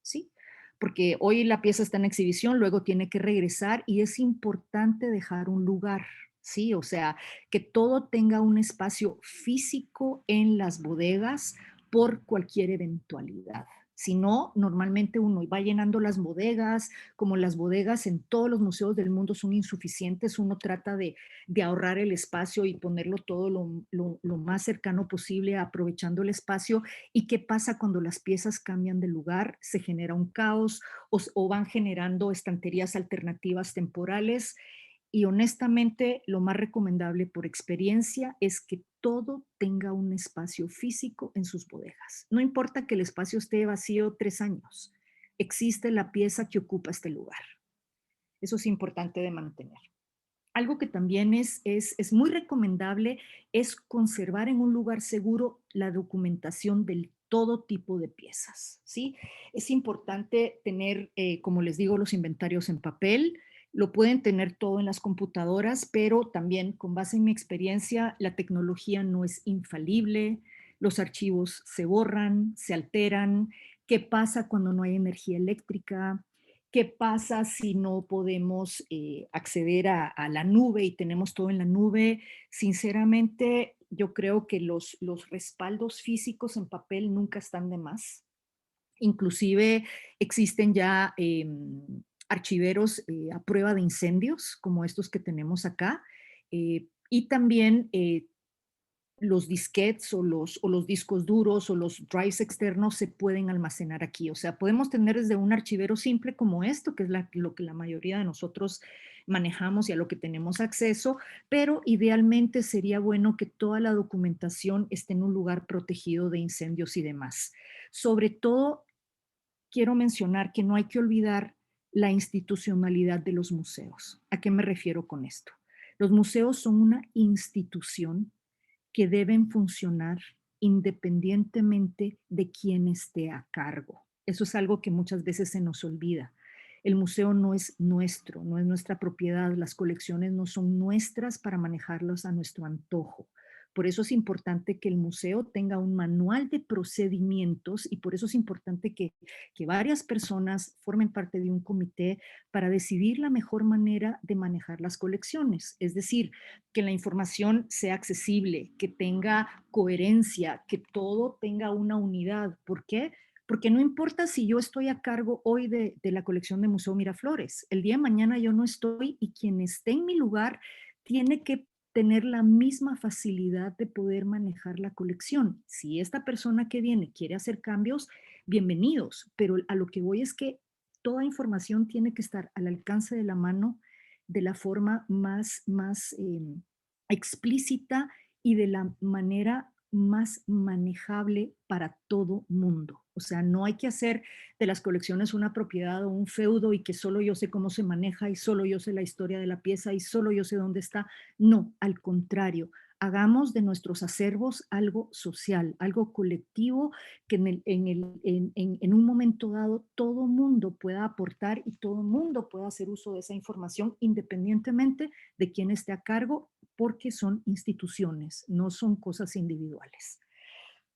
¿sí? Porque hoy la pieza está en exhibición, luego tiene que regresar y es importante dejar un lugar, ¿sí? O sea, que todo tenga un espacio físico en las bodegas por cualquier eventualidad. Si no, normalmente uno va llenando las bodegas, como las bodegas en todos los museos del mundo son insuficientes, uno trata de ahorrar el espacio y ponerlo todo lo más cercano posible, aprovechando el espacio. ¿Y qué pasa cuando las piezas cambian de lugar? Se genera un caos o van generando estanterías alternativas temporales y honestamente, lo más recomendable por experiencia es que todo tenga un espacio físico en sus bodegas. No importa que el espacio esté vacío 3 años, existe la pieza que ocupa este lugar. Eso es importante de mantener. Algo que también es muy recomendable es conservar en un lugar seguro la documentación del todo tipo de piezas, ¿sí? Es importante tener, como les digo, los inventarios en papel, lo pueden tener todo en las computadoras, pero también con base en mi experiencia, la tecnología no es infalible, los archivos se borran, se alteran. ¿Qué pasa cuando no hay energía eléctrica? ¿Qué pasa si no podemos acceder a la nube y tenemos todo en la nube? Sinceramente, yo creo que los respaldos físicos en papel nunca están de más. Inclusive existen ya archiveros a prueba de incendios, como estos que tenemos acá, y también los disquetes o los discos duros o los drives externos se pueden almacenar aquí. O sea, podemos tener desde un archivero simple como esto, que es lo que la mayoría de nosotros manejamos y a lo que tenemos acceso, pero idealmente sería bueno que toda la documentación esté en un lugar protegido de incendios y demás. Sobre todo, quiero mencionar que no hay que olvidar la institucionalidad de los museos. ¿A qué me refiero con esto? Los museos son una institución que deben funcionar independientemente de quién esté a cargo. Eso es algo que muchas veces se nos olvida. El museo no es nuestro, no es nuestra propiedad, las colecciones no son nuestras para manejarlas a nuestro antojo. Por eso es importante que el museo tenga un manual de procedimientos y por eso es importante que varias personas formen parte de un comité para decidir la mejor manera de manejar las colecciones. Es decir, que la información sea accesible, que tenga coherencia, que todo tenga una unidad. ¿Por qué? Porque no importa si yo estoy a cargo hoy de la colección de Museo Miraflores, el día de mañana yo no estoy y quien esté en mi lugar tiene que tener la misma facilidad de poder manejar la colección. Si esta persona que viene quiere hacer cambios, bienvenidos, pero a lo que voy es que toda información tiene que estar al alcance de la mano de la forma más explícita y de la manera más manejable para todo mundo. O sea, no hay que hacer de las colecciones una propiedad o un feudo y que solo yo sé cómo se maneja y solo yo sé la historia de la pieza y solo yo sé dónde está. No, al contrario, hagamos de nuestros acervos algo social, algo colectivo que en un momento dado todo mundo pueda aportar y todo mundo pueda hacer uso de esa información independientemente de quién esté a cargo, porque son instituciones, no son cosas individuales.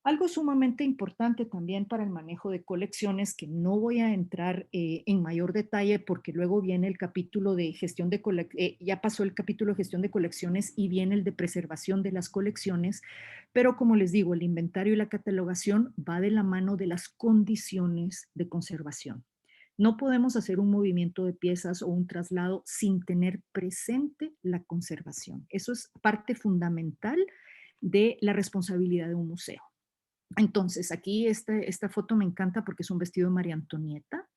Algo sumamente importante también para el manejo de colecciones, que no voy a entrar en mayor detalle porque luego viene el capítulo de gestión de colecciones, ya pasó el capítulo de gestión de colecciones y viene el de preservación de las colecciones, pero como les digo, el inventario y la catalogación va de la mano de las condiciones de conservación. No podemos hacer un movimiento de piezas o un traslado sin tener presente la conservación. Eso es parte fundamental de la responsabilidad de un museo. Entonces, aquí esta foto me encanta porque es un vestido de María Antonieta.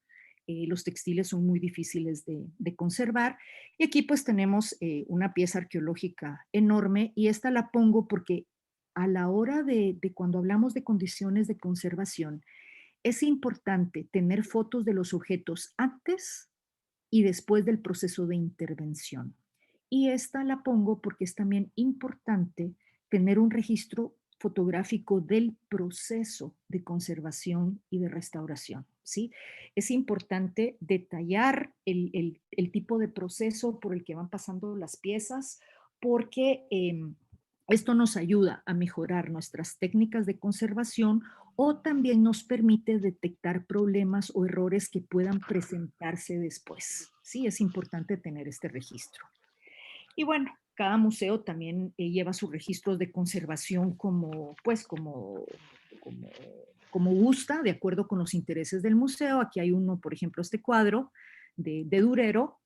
Los textiles son muy difíciles de conservar. Y aquí pues tenemos una pieza arqueológica enorme y esta la pongo porque a la hora de cuando hablamos de condiciones de conservación, es importante tener fotos de los objetos antes y después del proceso de intervención. Y esta la pongo porque es también importante tener un registro fotográfico del proceso de conservación y de restauración, ¿sí? Es importante detallar el tipo de proceso por el que van pasando las piezas porque esto nos ayuda a mejorar nuestras técnicas de conservación o también nos permite detectar problemas o errores que puedan presentarse después. Sí, es importante tener este registro. Y bueno, cada museo también lleva sus registros de conservación como, como gusta, de acuerdo con los intereses del museo. Aquí hay uno, por ejemplo, este cuadro de Durero,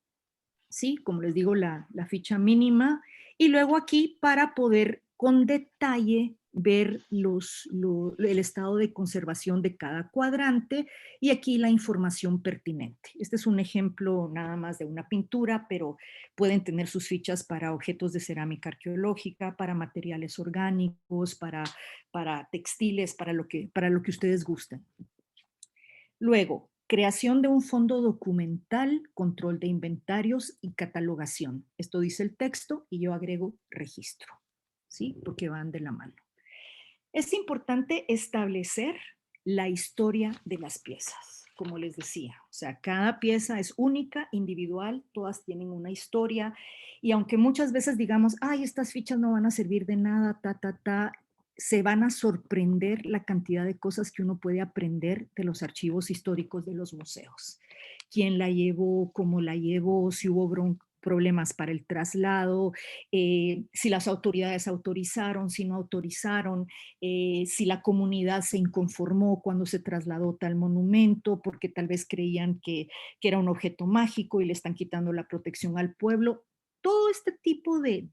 ¿sí? Como les digo, la ficha mínima. Y luego aquí para poder con detalle ver el estado de conservación de cada cuadrante y aquí la información pertinente. Este es un ejemplo nada más de una pintura, pero pueden tener sus fichas para objetos de cerámica arqueológica, para materiales orgánicos, para textiles, para lo que ustedes gusten. Luego, creación de un fondo documental, control de inventarios y catalogación. Esto dice el texto y yo agrego registro, ¿sí? Porque van de la mano. Es importante establecer la historia de las piezas, como les decía. O sea, cada pieza es única, individual, todas tienen una historia y aunque muchas veces digamos, ay, estas fichas no van a servir de nada, se van a sorprender la cantidad de cosas que uno puede aprender de los archivos históricos de los museos. ¿Quién la llevó? ¿Cómo la llevó? Si hubo problemas para el traslado, si las autoridades autorizaron, si no autorizaron, si la comunidad se inconformó cuando se trasladó tal monumento, porque tal vez creían que era un objeto mágico y le están quitando la protección al pueblo. todo este tipo de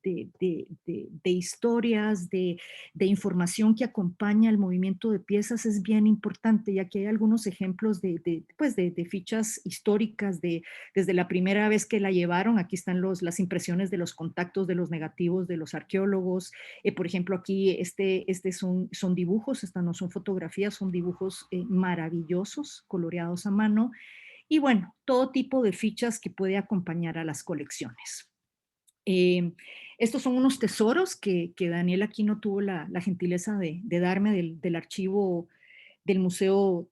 historias, de información que acompaña el movimiento de piezas es bien importante, ya que hay algunos ejemplos pues de fichas históricas desde la primera vez que la llevaron. Aquí están las impresiones de los contactos de los negativos de los arqueólogos. Por ejemplo, aquí son dibujos, estas no son fotografías, son dibujos maravillosos, coloreados a mano. Y bueno, todo tipo de fichas que puede acompañar a las colecciones. Eh, Estos son unos tesoros que Daniel Aquino tuvo la gentileza de darme del archivo del Museo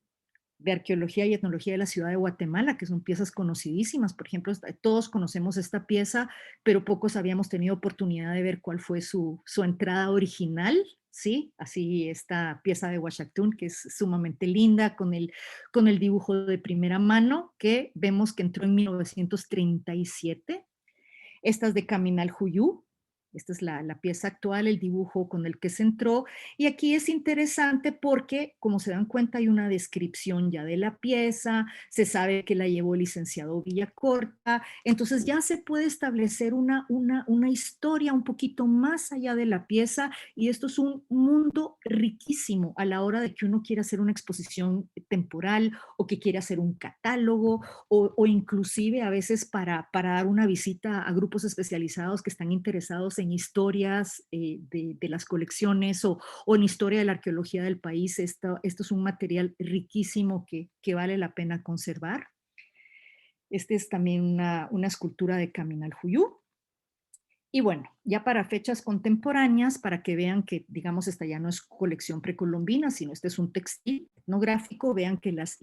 de Arqueología y Etnología de la Ciudad de Guatemala, que son piezas conocidísimas. Por ejemplo, todos conocemos esta pieza, pero pocos habíamos tenido oportunidad de ver cuál fue su entrada original, ¿sí? Así esta pieza de Huachactún, que es sumamente linda, con el dibujo de primera mano, que vemos que entró en 1937. Estas de Caminal Juyú. Esta es la pieza actual, el dibujo con el que se entró. Y aquí es interesante porque, como se dan cuenta, hay una descripción ya de la pieza, se sabe que la llevó el licenciado Villacorta, entonces ya se puede establecer una historia un poquito más allá de la pieza, y esto es un mundo riquísimo a la hora de que uno quiera hacer una exposición temporal o que quiere hacer un catálogo o inclusive a veces para dar una visita a grupos especializados que están interesados en historias de las colecciones o en historia de la arqueología del país. Esto es un material riquísimo que vale la pena conservar. Este es también una escultura de Caminal Juyú. Y bueno, ya para fechas contemporáneas, para que vean que, digamos, esta ya no es colección precolombina, sino este es un textil etnográfico, vean que las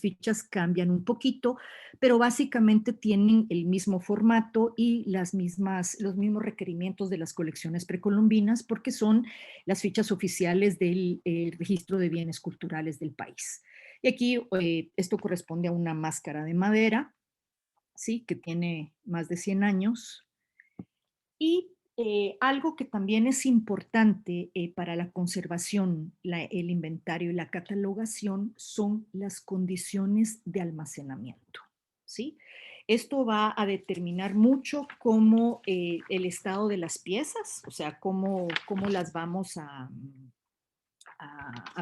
fichas cambian un poquito, pero básicamente tienen el mismo formato y los mismos requerimientos de las colecciones precolombinas, porque son las fichas oficiales del registro de bienes culturales del país. Y aquí esto corresponde a una máscara de madera, ¿sí? Que tiene más de 100 años. Y algo que también es importante para la conservación, el inventario y la catalogación son las condiciones de almacenamiento, ¿sí? Esto va a determinar mucho cómo el estado de las piezas, o sea, cómo las vamos a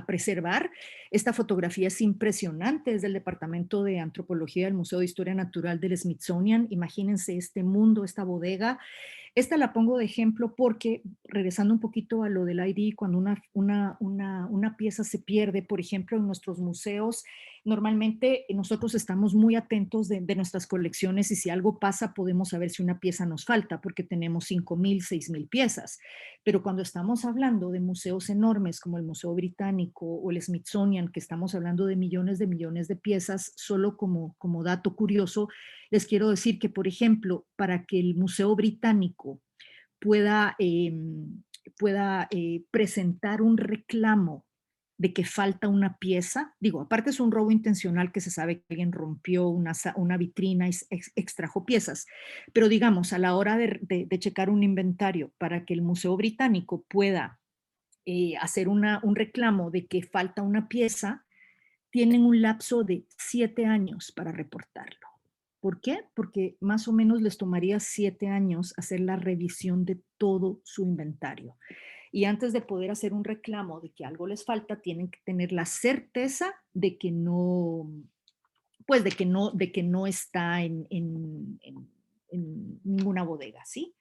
preservar. Esta fotografía es impresionante, es del Departamento de Antropología del Museo de Historia Natural del Smithsonian. Imagínense este mundo, esta bodega. Esta la pongo de ejemplo porque, regresando un poquito a lo del ID, cuando una pieza se pierde, por ejemplo, en nuestros museos, normalmente nosotros estamos muy atentos de nuestras colecciones y si algo pasa podemos saber si una pieza nos falta porque tenemos 5,000, 6,000 piezas. Pero cuando estamos hablando de museos enormes como el Museo Británico o el Smithsonian, que estamos hablando de millones de piezas, solo como dato curioso, les quiero decir que, por ejemplo, para que el Museo Británico pueda, presentar un reclamo de que falta una pieza, digo, aparte es un robo intencional que se sabe que alguien rompió una vitrina y extrajo piezas, pero digamos, a la hora de checar un inventario para que el Museo Británico pueda hacer un reclamo de que falta una pieza, tienen un lapso de 7 años para reportarlo. ¿Por qué? Porque más o menos les tomaría 7 años hacer la revisión de todo su inventario. Y antes de poder hacer un reclamo de que algo les falta, tienen que tener la certeza de que no, pues de que no está en ninguna bodega, ¿sí?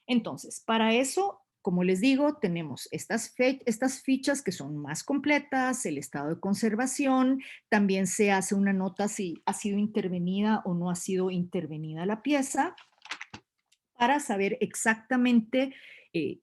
Entonces, para eso, como les digo, tenemos estas fichas que son más completas, el estado de conservación, también se hace una nota si ha sido intervenida o no ha sido intervenida la pieza, para saber exactamente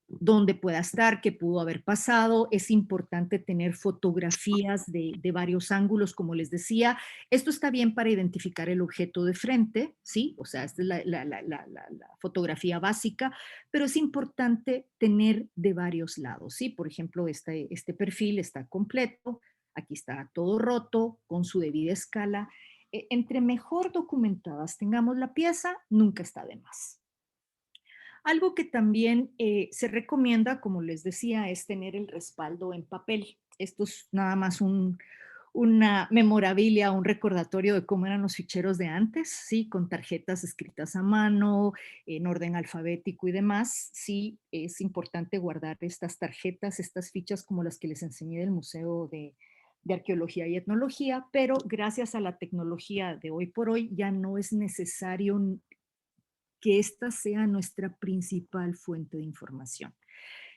dónde pueda estar, qué pudo haber pasado. Es importante tener fotografías de varios ángulos, como les decía. Esto está bien para identificar el objeto de frente, ¿sí? O sea, esta es la fotografía básica, pero es importante tener de varios lados, ¿sí? Por ejemplo, este perfil está completo, aquí está todo roto, con su debida escala. Entre mejor documentadas tengamos la pieza, nunca está de más. Algo que también se recomienda, como les decía, es tener el respaldo en papel. Esto es nada más un una memorabilia, un recordatorio de cómo eran los ficheros de antes, ¿sí? Con tarjetas escritas a mano, en orden alfabético y demás. Sí, es importante guardar estas tarjetas, estas fichas como las que les enseñé del Museo de Arqueología y Etnología, pero gracias a la tecnología de hoy por hoy ya no es necesario que esta sea nuestra principal fuente de información.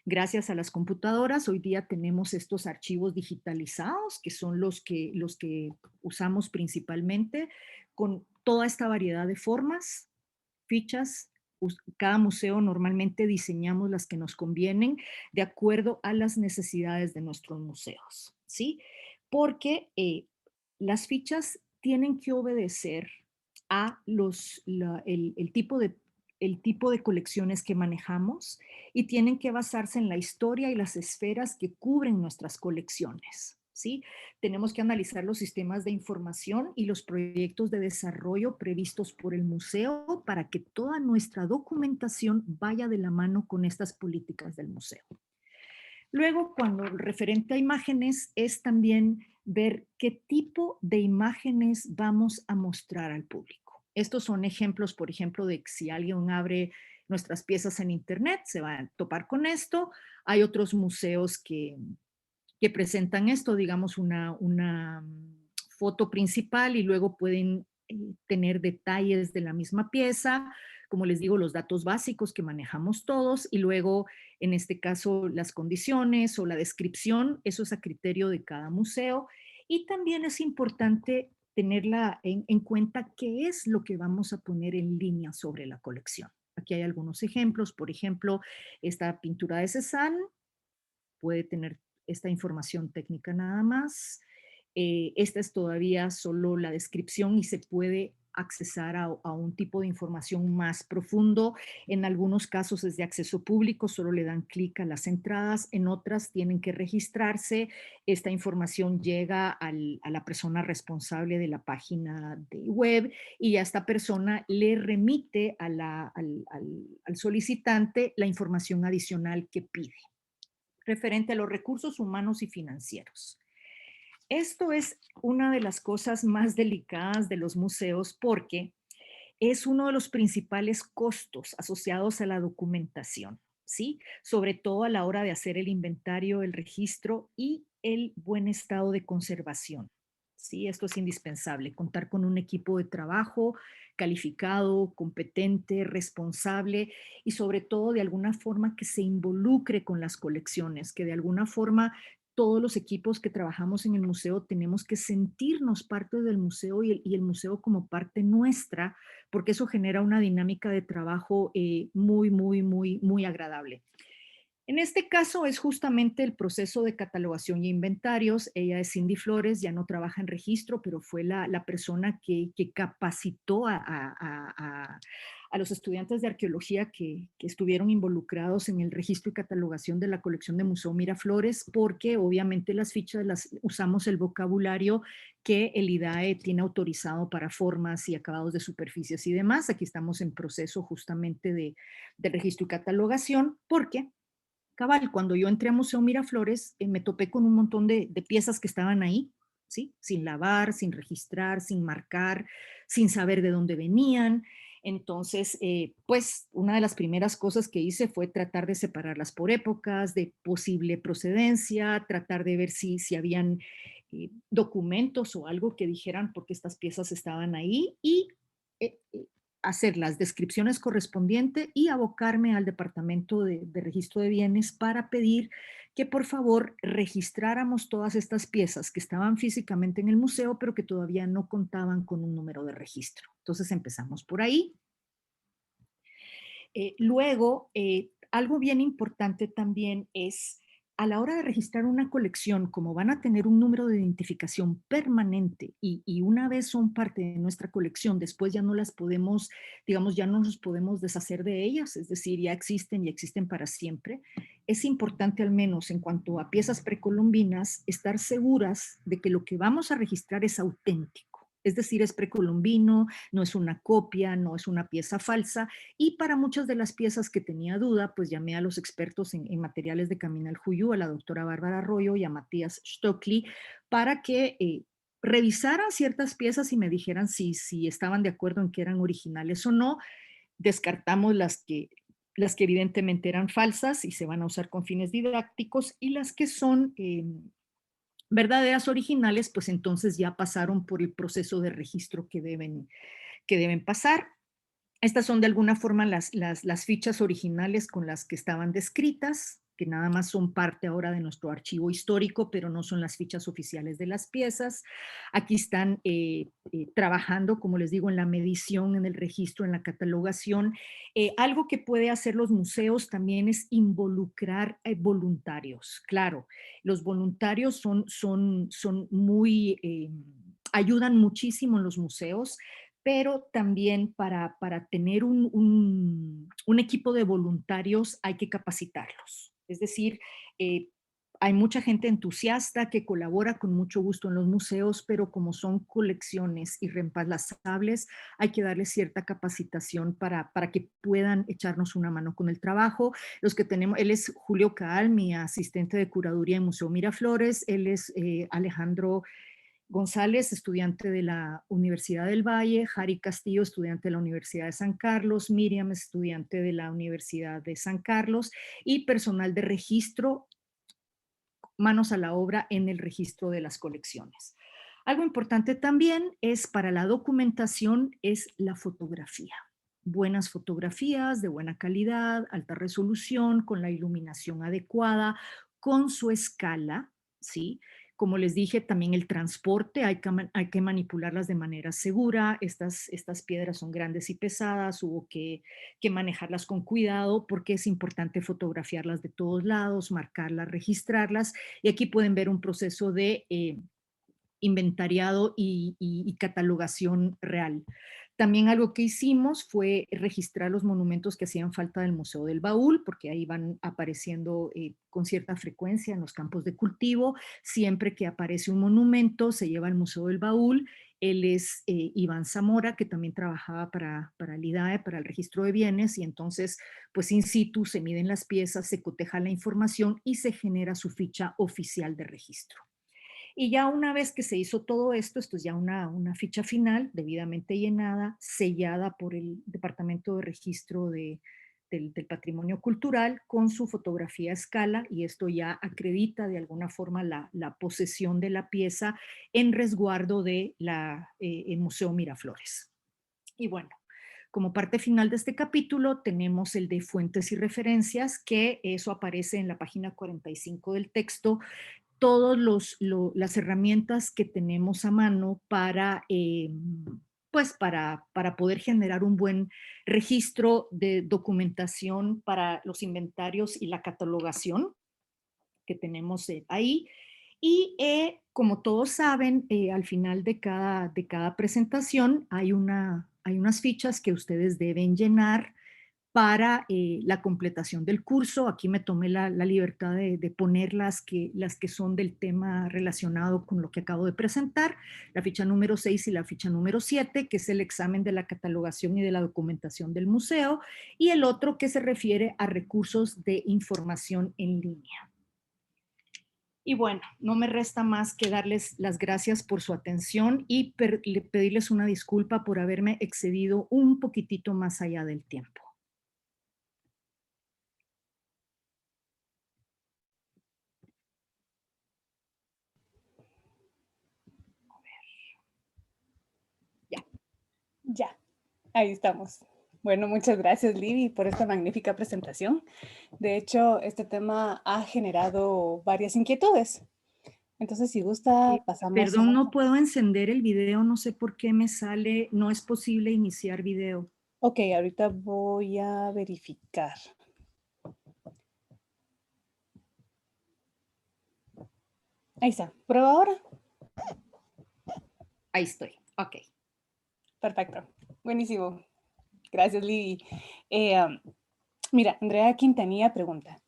Gracias a las computadoras, hoy día tenemos estos archivos digitalizados, que son los que usamos principalmente, con toda esta variedad de formas, fichas. Cada museo normalmente diseñamos las que nos convienen de acuerdo a las necesidades de nuestros museos, ¿sí? Porque las fichas tienen que obedecer a el tipo de colecciones que manejamos y tienen que basarse en la historia y las esferas que cubren nuestras colecciones, ¿sí? Tenemos que analizar los sistemas de información y los proyectos de desarrollo previstos por el museo para que toda nuestra documentación vaya de la mano con estas políticas del museo. Luego, cuando referente a imágenes, es también ver qué tipo de imágenes vamos a mostrar al público. Estos son ejemplos, por ejemplo, de que si alguien abre nuestras piezas en internet, se va a topar con esto. Hay otros museos que presentan esto, digamos, una foto principal y luego pueden tener detalles de la misma pieza, como les digo, los datos básicos que manejamos todos y luego, en este caso, las condiciones o la descripción, eso es a criterio de cada museo. Y también es importante tenerla en cuenta qué es lo que vamos a poner en línea sobre la colección. Aquí hay algunos ejemplos, por ejemplo, esta pintura de Cézanne puede tener esta información técnica nada más. Esta es todavía solo la descripción y se puede accesar a un tipo de información más profundo. En algunos casos es de acceso público, solo le dan clic a las entradas, en otras tienen que registrarse. Esta información llega a la persona responsable de la página de web y a esta persona le remite al solicitante la información adicional que pide referente a los recursos humanos y financieros. Esto es una de las cosas más delicadas de los museos porque es uno de los principales costos asociados a la documentación, ¿sí? Sobre todo a la hora de hacer el inventario, el registro y el buen estado de conservación. Sí, esto es indispensable, contar con un equipo de trabajo calificado, competente, responsable y sobre todo de alguna forma que se involucre con las colecciones, que de alguna forma todos los equipos que trabajamos en el museo tenemos que sentirnos parte del museo y el museo como parte nuestra, porque eso genera una dinámica de trabajo muy agradable. En este caso es justamente el proceso de catalogación y inventarios. Ella es Cindy Flores, ya no trabaja en registro, pero fue la persona que capacitó a los estudiantes de arqueología que estuvieron involucrados en el registro y catalogación de la colección de Museo Miraflores, porque obviamente las fichas usamos el vocabulario que el IDAE tiene autorizado para formas y acabados de superficies y demás. Aquí estamos en proceso justamente de registro y catalogación, porque cabal, cuando yo entré a Museo Miraflores, me topé con un montón de piezas que estaban ahí, ¿sí? Sin lavar, sin registrar, sin marcar, sin saber de dónde venían. Entonces, pues una de las primeras cosas que hice fue tratar de separarlas por épocas, de posible procedencia, tratar de ver si habían documentos o algo que dijeran por qué estas piezas estaban ahí y eh, eh, hacer las descripciones correspondientes y abocarme al Departamento de Registro de Bienes para pedir que por favor registráramos todas estas piezas que estaban físicamente en el museo, pero que todavía no contaban con un número de registro. Entonces empezamos por ahí. Luego, algo bien importante también es a la hora de registrar una colección, como van a tener un número de identificación permanente y una vez son parte de nuestra colección, después ya no las podemos, digamos, ya no nos podemos deshacer de ellas, es decir, ya existen y existen para siempre. Es importante al menos en cuanto a piezas precolombinas estar seguras de que lo que vamos a registrar es auténtico. Es decir, es precolombino, no es una copia, no es una pieza falsa. Y para muchas de las piezas que tenía duda, pues llamé a los expertos en materiales de Caminal Juyú, a la doctora Bárbara Arroyo y a Matías Stockley, para que revisaran ciertas piezas y me dijeran si estaban de acuerdo en que eran originales o no. Descartamos las que evidentemente eran falsas y se van a usar con fines didácticos, y las que son verdaderas originales, pues entonces ya pasaron por el proceso de registro que deben pasar. Estas son de alguna forma las fichas originales con las que estaban descritas, que nada más son parte ahora de nuestro archivo histórico, pero no son las fichas oficiales de las piezas. Aquí están trabajando, como les digo, en la medición, en el registro, en la catalogación. Algo que puede hacer los museos también es involucrar voluntarios. Claro, los voluntarios son muy... ayudan muchísimo en los museos, pero también para tener un equipo de voluntarios hay que capacitarlos. Es decir, eh, hay mucha gente entusiasta que colabora con mucho gusto en los museos, pero como son colecciones irreemplazables, hay que darles cierta capacitación para que puedan echarnos una mano con el trabajo. Los que tenemos, él es Julio Caal, mi asistente de curaduría en Museo Miraflores, él es Alejandro González, estudiante de la Universidad del Valle, Jari Castillo, estudiante de la Universidad de San Carlos, Miriam, estudiante de la Universidad de San Carlos, y personal de registro, manos a la obra en el registro de las colecciones. Algo importante también es para la documentación es la fotografía. Buenas fotografías de buena calidad, alta resolución, con la iluminación adecuada, con su escala, ¿sí? Como les dije, también el transporte, hay que manipularlas de manera segura. Estas piedras son grandes y pesadas, hubo que manejarlas con cuidado porque es importante fotografiarlas de todos lados, marcarlas, registrarlas. Y aquí pueden ver un proceso de inventariado y catalogación real. También algo que hicimos fue registrar los monumentos que hacían falta del Museo del Baúl, porque ahí van apareciendo con cierta frecuencia en los campos de cultivo. Siempre que aparece un monumento, se lleva al Museo del Baúl. Él es Iván Zamora, que también trabajaba para el IDAE, para el registro de bienes, y entonces, pues in situ, se miden las piezas, se coteja la información y se genera su ficha oficial de registro. Y ya una vez que se hizo todo esto, esto es ya una ficha final debidamente llenada, sellada por el Departamento de Registro del Patrimonio Cultural con su fotografía a escala, y esto ya acredita de alguna forma la posesión de la pieza en resguardo de el Museo Miraflores. Y bueno, como parte final de este capítulo tenemos el de fuentes y referencias, que eso aparece en la página 45 del texto, todas las herramientas que tenemos a mano pues para poder generar un buen registro de documentación para los inventarios y la catalogación que tenemos ahí. Y como todos saben, al final de cada presentación hay unas fichas que ustedes deben llenar para la completación del curso. Aquí me tomé la libertad de poner las que son del tema relacionado con lo que acabo de presentar, la ficha número 6 y la ficha número 7, que es el examen de la catalogación y de la documentación del museo, y el otro que se refiere a recursos de información en línea. Y bueno, no me resta más que darles las gracias por su atención y pedirles una disculpa por haberme excedido un poquitito más allá del tiempo. Ya, ahí estamos. Bueno, muchas gracias, Libby, por esta magnífica presentación. De hecho, este tema ha generado varias inquietudes. Entonces, si gusta, pasamos a... Perdón, no puedo encender el video, no sé por qué me sale, no es posible iniciar video. Ok, ahorita voy a verificar. Ahí está. ¿Prueba ahora? Ahí estoy, ok. Perfecto. Buenísimo. Gracias, Libby. Mira, Andrea Quintanilla pregunta.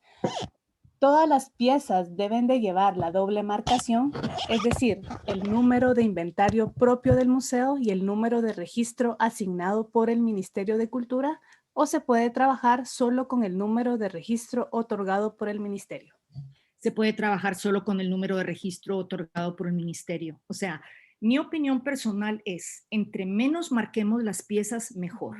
Todas las piezas deben de llevar la doble marcación, es decir, el número de inventario propio del museo y el número de registro asignado por el Ministerio de Cultura, o se puede trabajar solo con el número de registro otorgado por el Ministerio. Se puede trabajar solo con el número de registro otorgado por el ministerio. O sea, Mi opinión personal es, entre menos marquemos las piezas, mejor.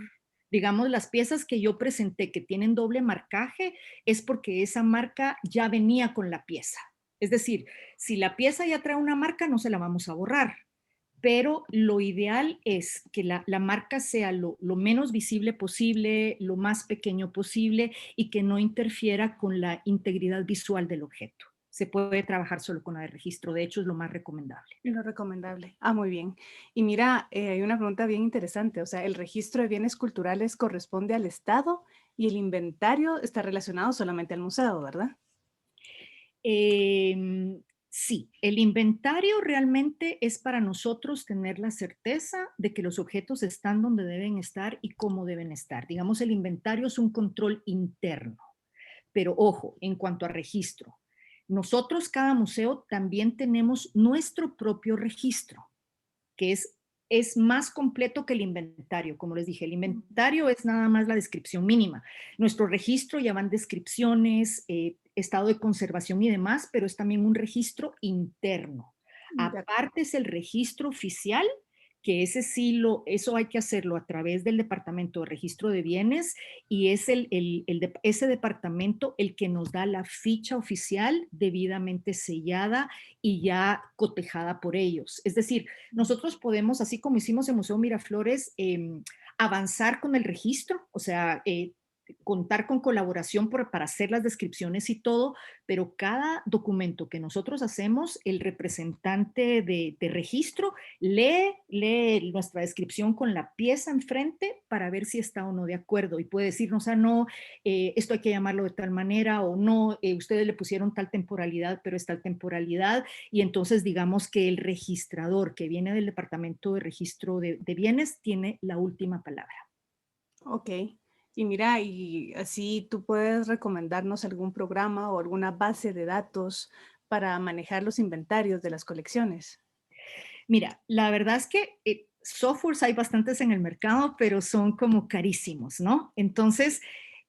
Digamos, las piezas que yo presenté que tienen doble marcaje es porque esa marca ya venía con la pieza. Es decir, si la pieza ya trae una marca, no se la vamos a borrar, pero lo ideal es que la marca sea lo menos visible posible, lo más pequeño posible y que no interfiera con la integridad visual del objeto. Se puede trabajar solo con la de registro, de hecho es lo más recomendable. Y lo recomendable. Ah, muy bien. Y mira, hay una pregunta bien interesante. O sea, ¿el registro de bienes culturales corresponde al Estado y el inventario está relacionado solamente al museo, verdad? Sí, el inventario realmente es para nosotros tener la certeza de que los objetos están donde deben estar y cómo deben estar. Digamos, el inventario es un control interno. Pero ojo, en cuanto a registro, nosotros cada museo también tenemos nuestro propio registro, que es más completo que el inventario. Como les dije, el inventario es nada más la descripción mínima. Nuestro registro ya van descripciones, estado de conservación y demás, pero es también un registro interno. De Aparte es el registro oficial, que ese sí eso hay que hacerlo a través del Departamento de Registro de Bienes y es ese departamento el que nos da la ficha oficial debidamente sellada y ya cotejada por ellos. Es decir, nosotros podemos, así como hicimos en Museo Miraflores, avanzar con el registro, o sea, contar con colaboración para hacer las descripciones y todo, pero cada documento que nosotros hacemos, el representante de registro lee nuestra descripción con la pieza enfrente para ver si está o no de acuerdo y puede decirnos, ah, no, esto hay que llamarlo de tal manera o no, ustedes le pusieron tal temporalidad, pero es tal temporalidad y entonces digamos que el registrador que viene del Departamento de Registro de Bienes tiene la última palabra. Ok. Y mira, y así tú puedes recomendarnos algún programa o alguna base de datos para manejar los inventarios de las colecciones. Mira, la verdad es que softwares hay bastantes en el mercado, pero son como carísimos, ¿no? Entonces,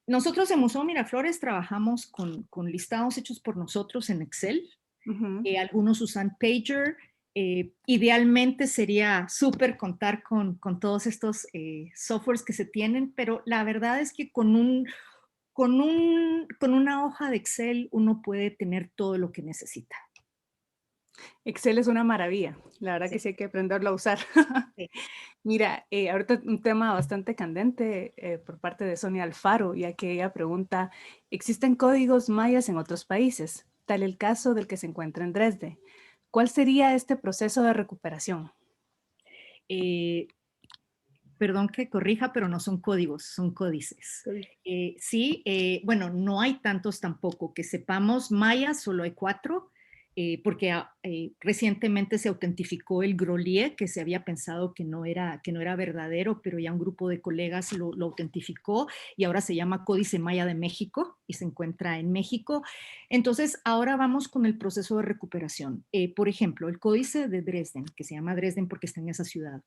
nosotros en Museo Miraflores trabajamos con listados hechos por nosotros en Excel. Ujú. Algunos usan Pager. Idealmente sería súper contar con todos estos softwares que se tienen, pero la verdad es que con una hoja de Excel uno puede tener todo lo que necesita. Excel es una maravilla. La verdad Sí, que sí hay que aprenderlo a usar. sí. Mira, ahorita un tema bastante candente por parte de Sonia Alfaro, ya que ella pregunta, ¿existen códigos mayas en otros países? Tal el caso del que se encuentra en Dresde. ¿Cuál sería este proceso de recuperación? Eh, Perdón que corrija, pero no son códigos, son códices. Sí. Sí, bueno, no hay tantos tampoco. Que sepamos, mayas solo hay 4, porque recientemente se autentificó el Grolier, que se había pensado que no era verdadero, pero ya un grupo de colegas lo autentificó y ahora se llama Códice Maya de México y se encuentra en México. Entonces, ahora vamos con el proceso de recuperación. Por ejemplo, el Códice de Dresden, que se llama Dresden porque está en esa ciudad.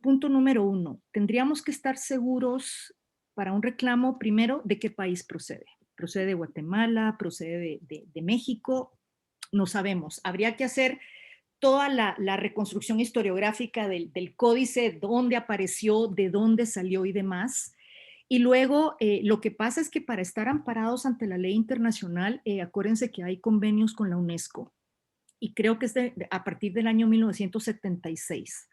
Punto número 1, tendríamos que estar seguros para un reclamo primero de qué país procede. ¿Procede de Guatemala? ¿Procede de México? No sabemos. Habría que hacer toda la reconstrucción historiográfica del códice, dónde apareció, de dónde salió y demás. Y luego, lo que pasa es que para estar amparados ante la ley internacional, acuérdense que hay convenios con la UNESCO y creo que es a partir del año 1976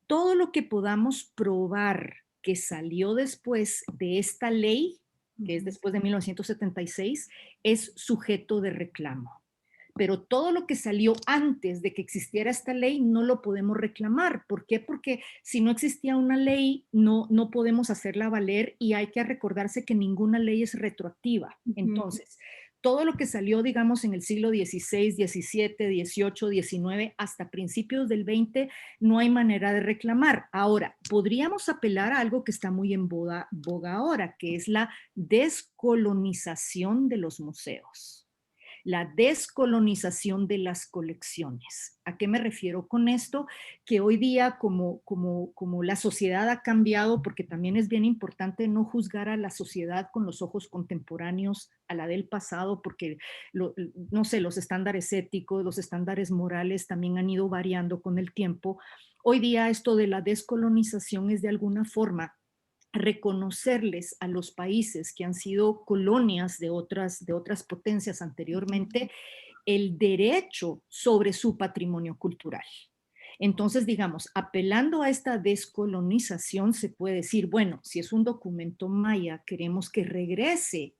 todo lo que podamos probar que salió después de esta ley, que es Ujú. después de 1976, es sujeto de reclamo. Pero todo lo que salió antes de que existiera esta ley no lo podemos reclamar. ¿Por qué? Porque si no existía una ley, no podemos hacerla valer y hay que recordarse que ninguna ley es retroactiva. Ujú. Entonces, todo lo que salió, digamos, en el siglo XVI, XVII, XVIII, XIX, hasta principios del XX, no hay manera de reclamar. Ahora, podríamos apelar a algo que está muy en boga ahora, que es la descolonización de los museos. la descolonización de las colecciones. ¿A qué me refiero con esto? Que hoy día, como la sociedad ha cambiado, porque también es bien importante no juzgar a la sociedad con los ojos contemporáneos a la del pasado, porque no sé, los estándares éticos, los estándares morales también han ido variando con el tiempo. Hoy día esto de la descolonización es de alguna forma reconocerles a los países que han sido colonias de otras potencias anteriormente el derecho sobre su patrimonio cultural. Entonces, digamos, apelando a esta descolonización, se puede decir, bueno, si es un documento maya, queremos que regrese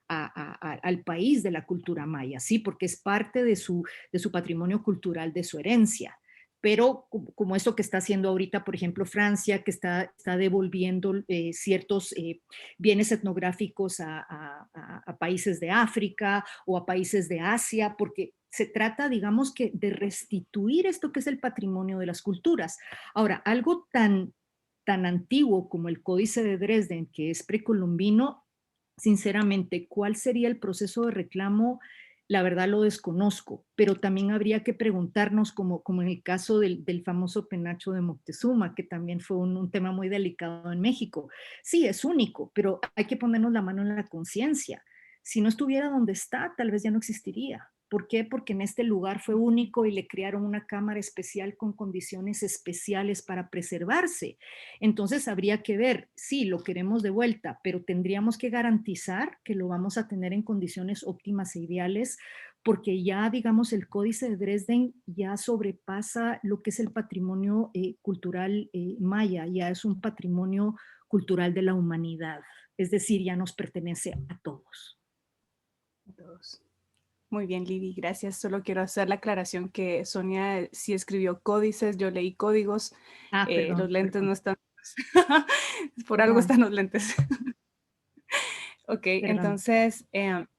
al país de la cultura maya, ¿sí? Porque es parte de su patrimonio cultural, de su herencia. Pero como esto que está haciendo ahorita, por ejemplo, Francia, que está devolviendo ciertos bienes etnográficos a países de África o a países de Asia, porque se trata, digamos, que de restituir esto que es el patrimonio de las culturas. Ahora, algo tan antiguo como el Códice de Dresden, que es precolombino, sinceramente, ¿cuál sería el proceso de reclamo? La verdad lo desconozco, pero también habría que preguntarnos, como en el caso del famoso penacho de Moctezuma, que también fue un tema muy delicado en México. Sí, es único, pero hay que ponernos la mano en la conciencia. Si no estuviera donde está, tal vez ya no existiría. ¿Por qué? Porque en este lugar fue único y le crearon una cámara especial con condiciones especiales para preservarse. Entonces habría que ver, sí, lo queremos de vuelta, pero tendríamos que garantizar que lo vamos a tener en condiciones óptimas e ideales, porque ya, digamos, el Códice de Dresden ya sobrepasa lo que es el patrimonio cultural maya, ya es un patrimonio cultural de la humanidad, es decir, ya nos pertenece a todos. A todos. Muy bien, Libby, gracias. Solo quiero hacer la aclaración que Sonia sí escribió códices, yo leí códigos, Perdón, los lentes perdón, no están, por algo perdón, están los lentes. Ok, perdón. entonces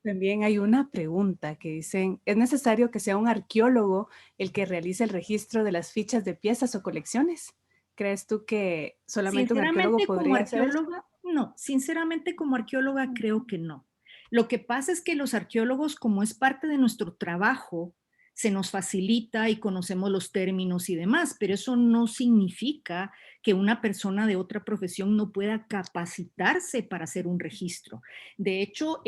también hay una pregunta que dicen, ¿es necesario que sea un arqueólogo el que realice el registro de las fichas de piezas o colecciones? ¿Crees tú que solamente un arqueólogo Sinceramente, como podría hacer eso? arqueóloga, no. Sinceramente, como arqueóloga, creo que no. Lo que pasa es que los arqueólogos, como es parte de nuestro trabajo, se nos facilita y conocemos los términos y demás, pero eso no significa que una persona de otra profesión no pueda capacitarse para hacer un registro. De hecho,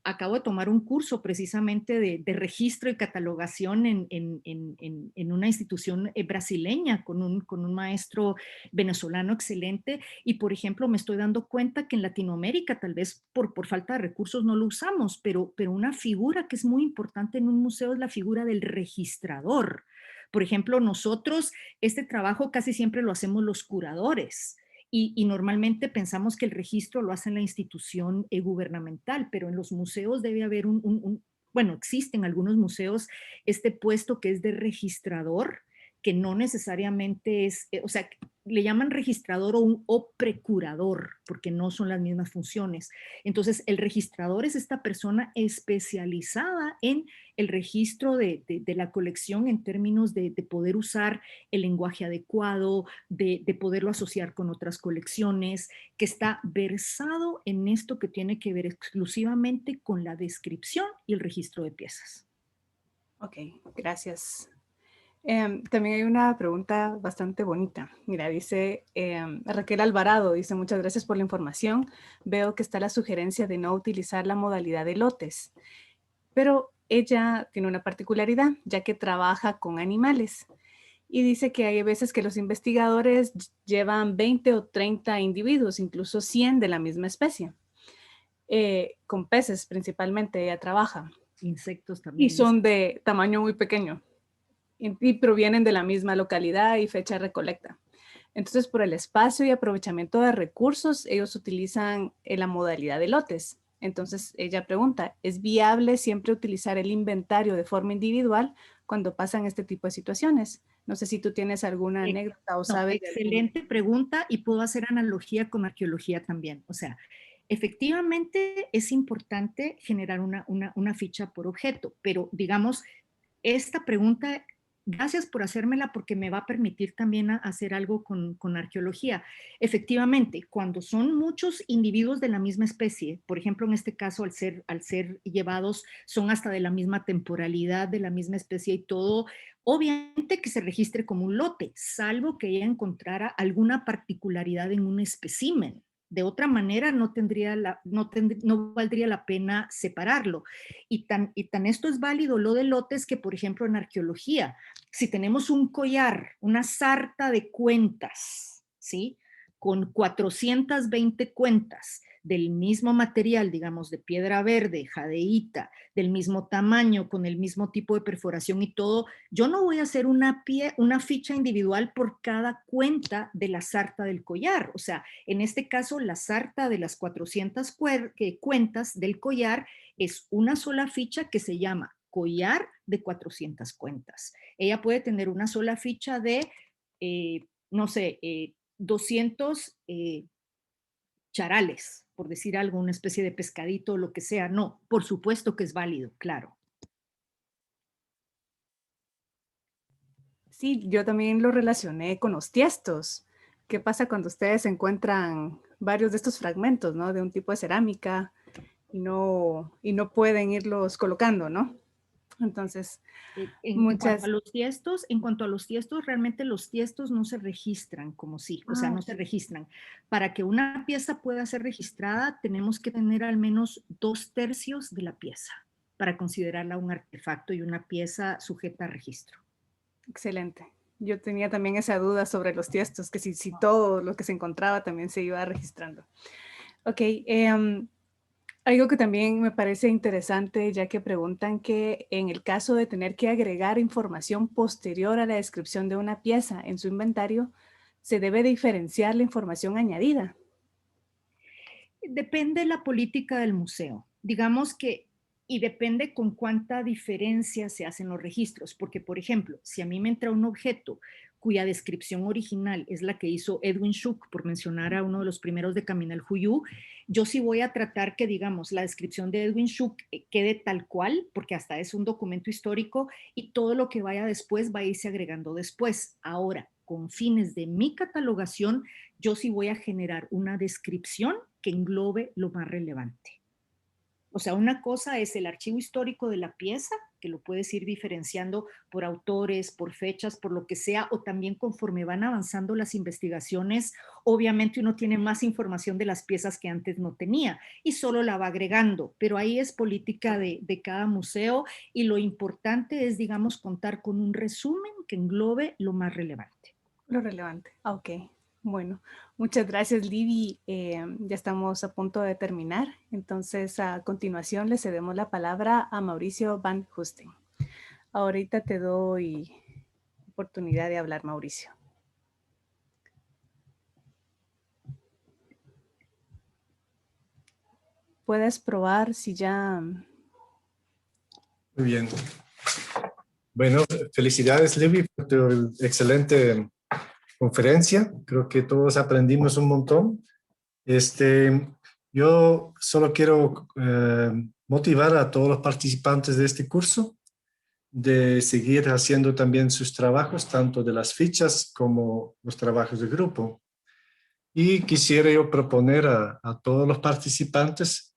acabo de tomar un curso precisamente de registro y catalogación en una institución brasileña con un maestro venezolano excelente y, por ejemplo, me estoy dando cuenta que en Latinoamérica, tal vez por falta de recursos no lo usamos, pero una figura que es muy importante en un museo es la figura del registrador. Por ejemplo, nosotros este trabajo casi siempre lo hacemos los curadores. Y normalmente pensamos que el registro lo hace en la institución gubernamental, pero en los museos debe haber bueno, existen algunos museos este puesto que es de registrador, que no necesariamente es, o sea, le llaman registrador o precurador, porque no son las mismas funciones. Entonces, el registrador es esta persona especializada en el registro de la colección en términos de poder usar el lenguaje adecuado, de poderlo asociar con otras colecciones, que está versado en esto que tiene que ver exclusivamente con la descripción y el registro de piezas. Ok, gracias. También hay una pregunta bastante bonita. Mira, dice Raquel Alvarado, dice, muchas gracias por la información. Veo que está la sugerencia de no utilizar la modalidad de lotes, pero ella tiene una particularidad, ya que trabaja con animales. Y dice que hay veces que los investigadores llevan 20 o 30 individuos, incluso 100 de la misma especie. Con peces principalmente ella trabaja. Insectos Y también. son de tamaño muy pequeño y provienen de la misma localidad y fecha de recolecta. Entonces, por el espacio y aprovechamiento de recursos, ellos utilizan la modalidad de lotes. Entonces, ella pregunta, ¿es viable siempre utilizar el inventario de forma individual cuando pasan este tipo de situaciones? No sé si tú tienes alguna anécdota o No, sabes de algún... excelente pregunta y puedo hacer analogía con arqueología también. O sea, efectivamente es importante generar una ficha por objeto, pero digamos, esta pregunta Gracias por hacérmela porque me va a permitir también hacer algo con arqueología. Efectivamente, cuando son muchos individuos de la misma especie, por ejemplo, en este caso, al ser llevados, son hasta de la misma temporalidad, de la misma especie y todo, obviamente que se registre como un lote, salvo que ella encontrara alguna particularidad en un espécimen. De otra manera, no valdría la pena separarlo. Y tan esto es válido lo de lotes que, por ejemplo, en arqueología, si tenemos un collar, una sarta de cuentas, ¿sí? Con 420 cuentas del mismo material, digamos, de piedra verde, jadeíta, del mismo tamaño, con el mismo tipo de perforación y todo, yo no voy a hacer una ficha individual por cada cuenta de la sarta del collar. O sea, en este caso, la sarta de las 400 cuentas del collar es una sola ficha que se llama collar de 400 cuentas. Ella puede tener una sola ficha de, no sé, 200 charales, por decir algo, una especie de pescadito o lo que sea. No, por supuesto que es válido, claro. Sí, yo también lo relacioné con los tiestos. ¿Qué pasa cuando ustedes encuentran varios de estos fragmentos, ¿no? De un tipo de cerámica y no pueden irlos colocando, ¿no? Entonces, muchas... En cuanto a los tiestos, realmente los tiestos no se registran como sí, o sea, no se registran. Para que una pieza pueda ser registrada, tenemos que tener al menos 2/3 de la pieza para considerarla un artefacto y una pieza sujeta a registro. Excelente. Yo tenía también esa duda sobre los tiestos, que si todo lo que se encontraba también se iba registrando. Ok, algo que también me parece interesante, ya que preguntan que en el caso de tener que agregar información posterior a la descripción de una pieza en su inventario, se debe diferenciar la información añadida. Depende de la política del museo. Digamos que, y depende con cuánta diferencia se hacen los registros, porque, por ejemplo, si a mí me entra un objeto cuya descripción original es la que hizo Edwin Shook, por mencionar a uno de los primeros de Caminal Juyú, yo sí voy a tratar que, digamos, la descripción de Edwin Shook quede tal cual, porque hasta es un documento histórico y todo lo que vaya después va a irse agregando después. Ahora, con fines de mi catalogación, yo sí voy a generar una descripción que englobe lo más relevante. O sea, una cosa es el archivo histórico de la pieza, que lo puedes ir diferenciando por autores, por fechas, por lo que sea, o también conforme van avanzando las investigaciones, obviamente uno tiene más información de las piezas que antes no tenía y solo la va agregando, pero ahí es política de cada museo y lo importante es, digamos, contar con un resumen que englobe lo más relevante. Lo relevante. Ok. Bueno, muchas gracias, Libby. Ya estamos a punto de terminar. Entonces, a continuación, le cedemos la palabra a Mauricio Van Husten. Ahorita te doy oportunidad de hablar, Mauricio. Puedes probar si ya... Muy bien. Bueno, felicidades, Libby, por tu excelente conferencia. Creo que todos aprendimos un montón. Yo solo quiero motivar a todos los participantes de este curso de seguir haciendo también sus trabajos, tanto de las fichas como los trabajos de grupo. Y quisiera yo proponer a todos los participantes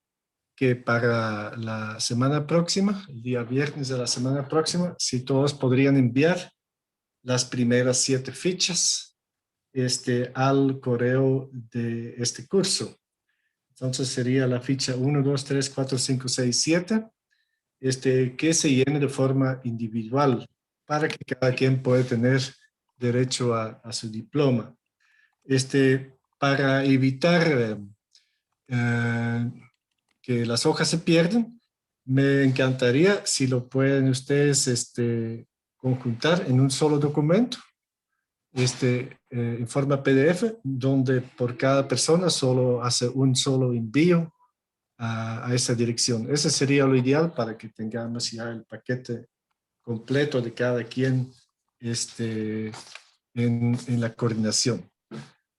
que para la semana próxima, el día viernes de la semana próxima, si todos podrían enviar las primeras 7 fichas al correo de este curso. Entonces sería la ficha 1, 2, 3, 4, 5, 6, 7, que se llene de forma individual para que cada quien pueda tener derecho a su diploma. Para evitar que las hojas se pierdan, me encantaría si lo pueden ustedes conjuntar en un solo documento, en forma PDF, donde por cada persona solo hace un solo envío a esa dirección. Ese sería lo ideal para que tengamos ya el paquete completo de cada quien en la coordinación.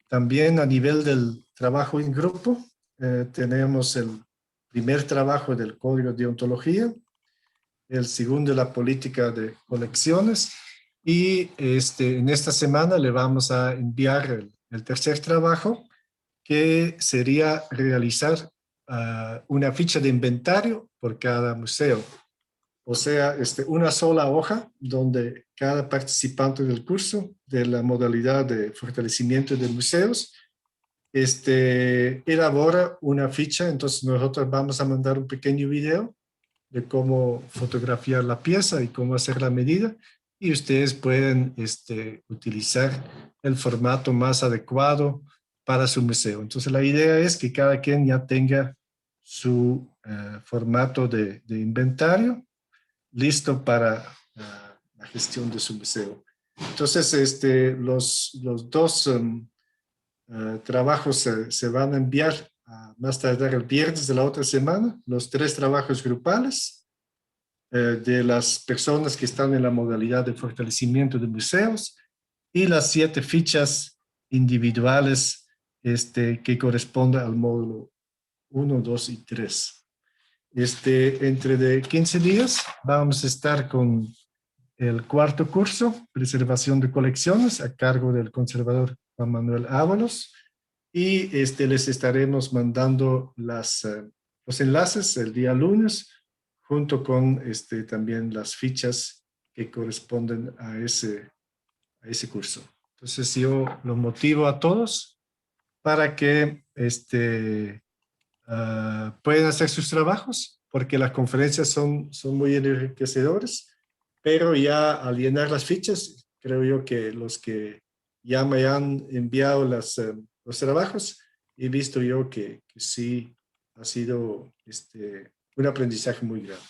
También a nivel del trabajo en grupo, tenemos el primer trabajo del código de ontología, el segundo la política de colecciones Y en esta semana le vamos a enviar el tercer trabajo, que sería realizar una ficha de inventario por cada museo. O sea, una sola hoja donde cada participante del curso de la modalidad de fortalecimiento de museos elabora una ficha. Entonces nosotros vamos a mandar un pequeño video de cómo fotografiar la pieza y cómo hacer la medida, y ustedes pueden utilizar el formato más adecuado para su museo. Entonces la idea es que cada quien ya tenga su formato de inventario listo para la gestión de su museo. Entonces los dos trabajos se van a enviar más tardar el viernes de la otra semana, los 3 trabajos grupales de las personas que están en la modalidad de fortalecimiento de museos, y las 7 fichas individuales que corresponden al módulo 1, 2 y 3. Entre de 15 días vamos a estar con el cuarto curso, preservación de colecciones, a cargo del conservador Juan Manuel Ábalos, y les estaremos mandando los enlaces el día lunes, junto con también las fichas que corresponden a ese curso. Entonces yo los motivo a todos para que pueden hacer sus trabajos, porque las conferencias son muy enriquecedoras, pero ya al llenar las fichas, creo yo que los que ya me han enviado los trabajos, he visto yo que sí ha sido un aprendizaje muy grande.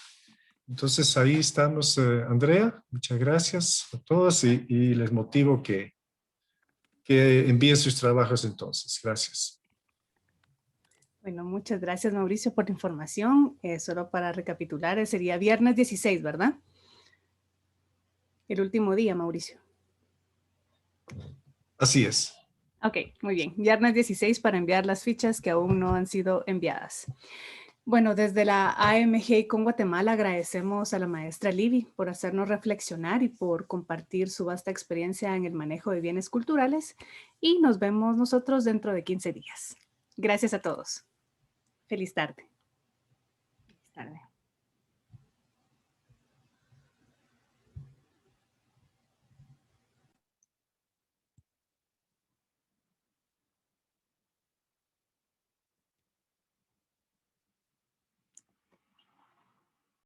Entonces ahí estamos, Andrea, muchas gracias a todos, y les motivo que envíen sus trabajos entonces. Gracias. Bueno, muchas gracias, Mauricio, por la información. Solo para recapitular, sería viernes 16, ¿verdad? El último día, Mauricio. Así es. Ok, muy bien. Viernes 16 para enviar las fichas que aún no han sido enviadas. Bueno, desde la AMG con Guatemala agradecemos a la maestra Libby por hacernos reflexionar y por compartir su vasta experiencia en el manejo de bienes culturales, y nos vemos nosotros dentro de 15 días. Gracias a todos. Feliz tarde. Feliz tarde.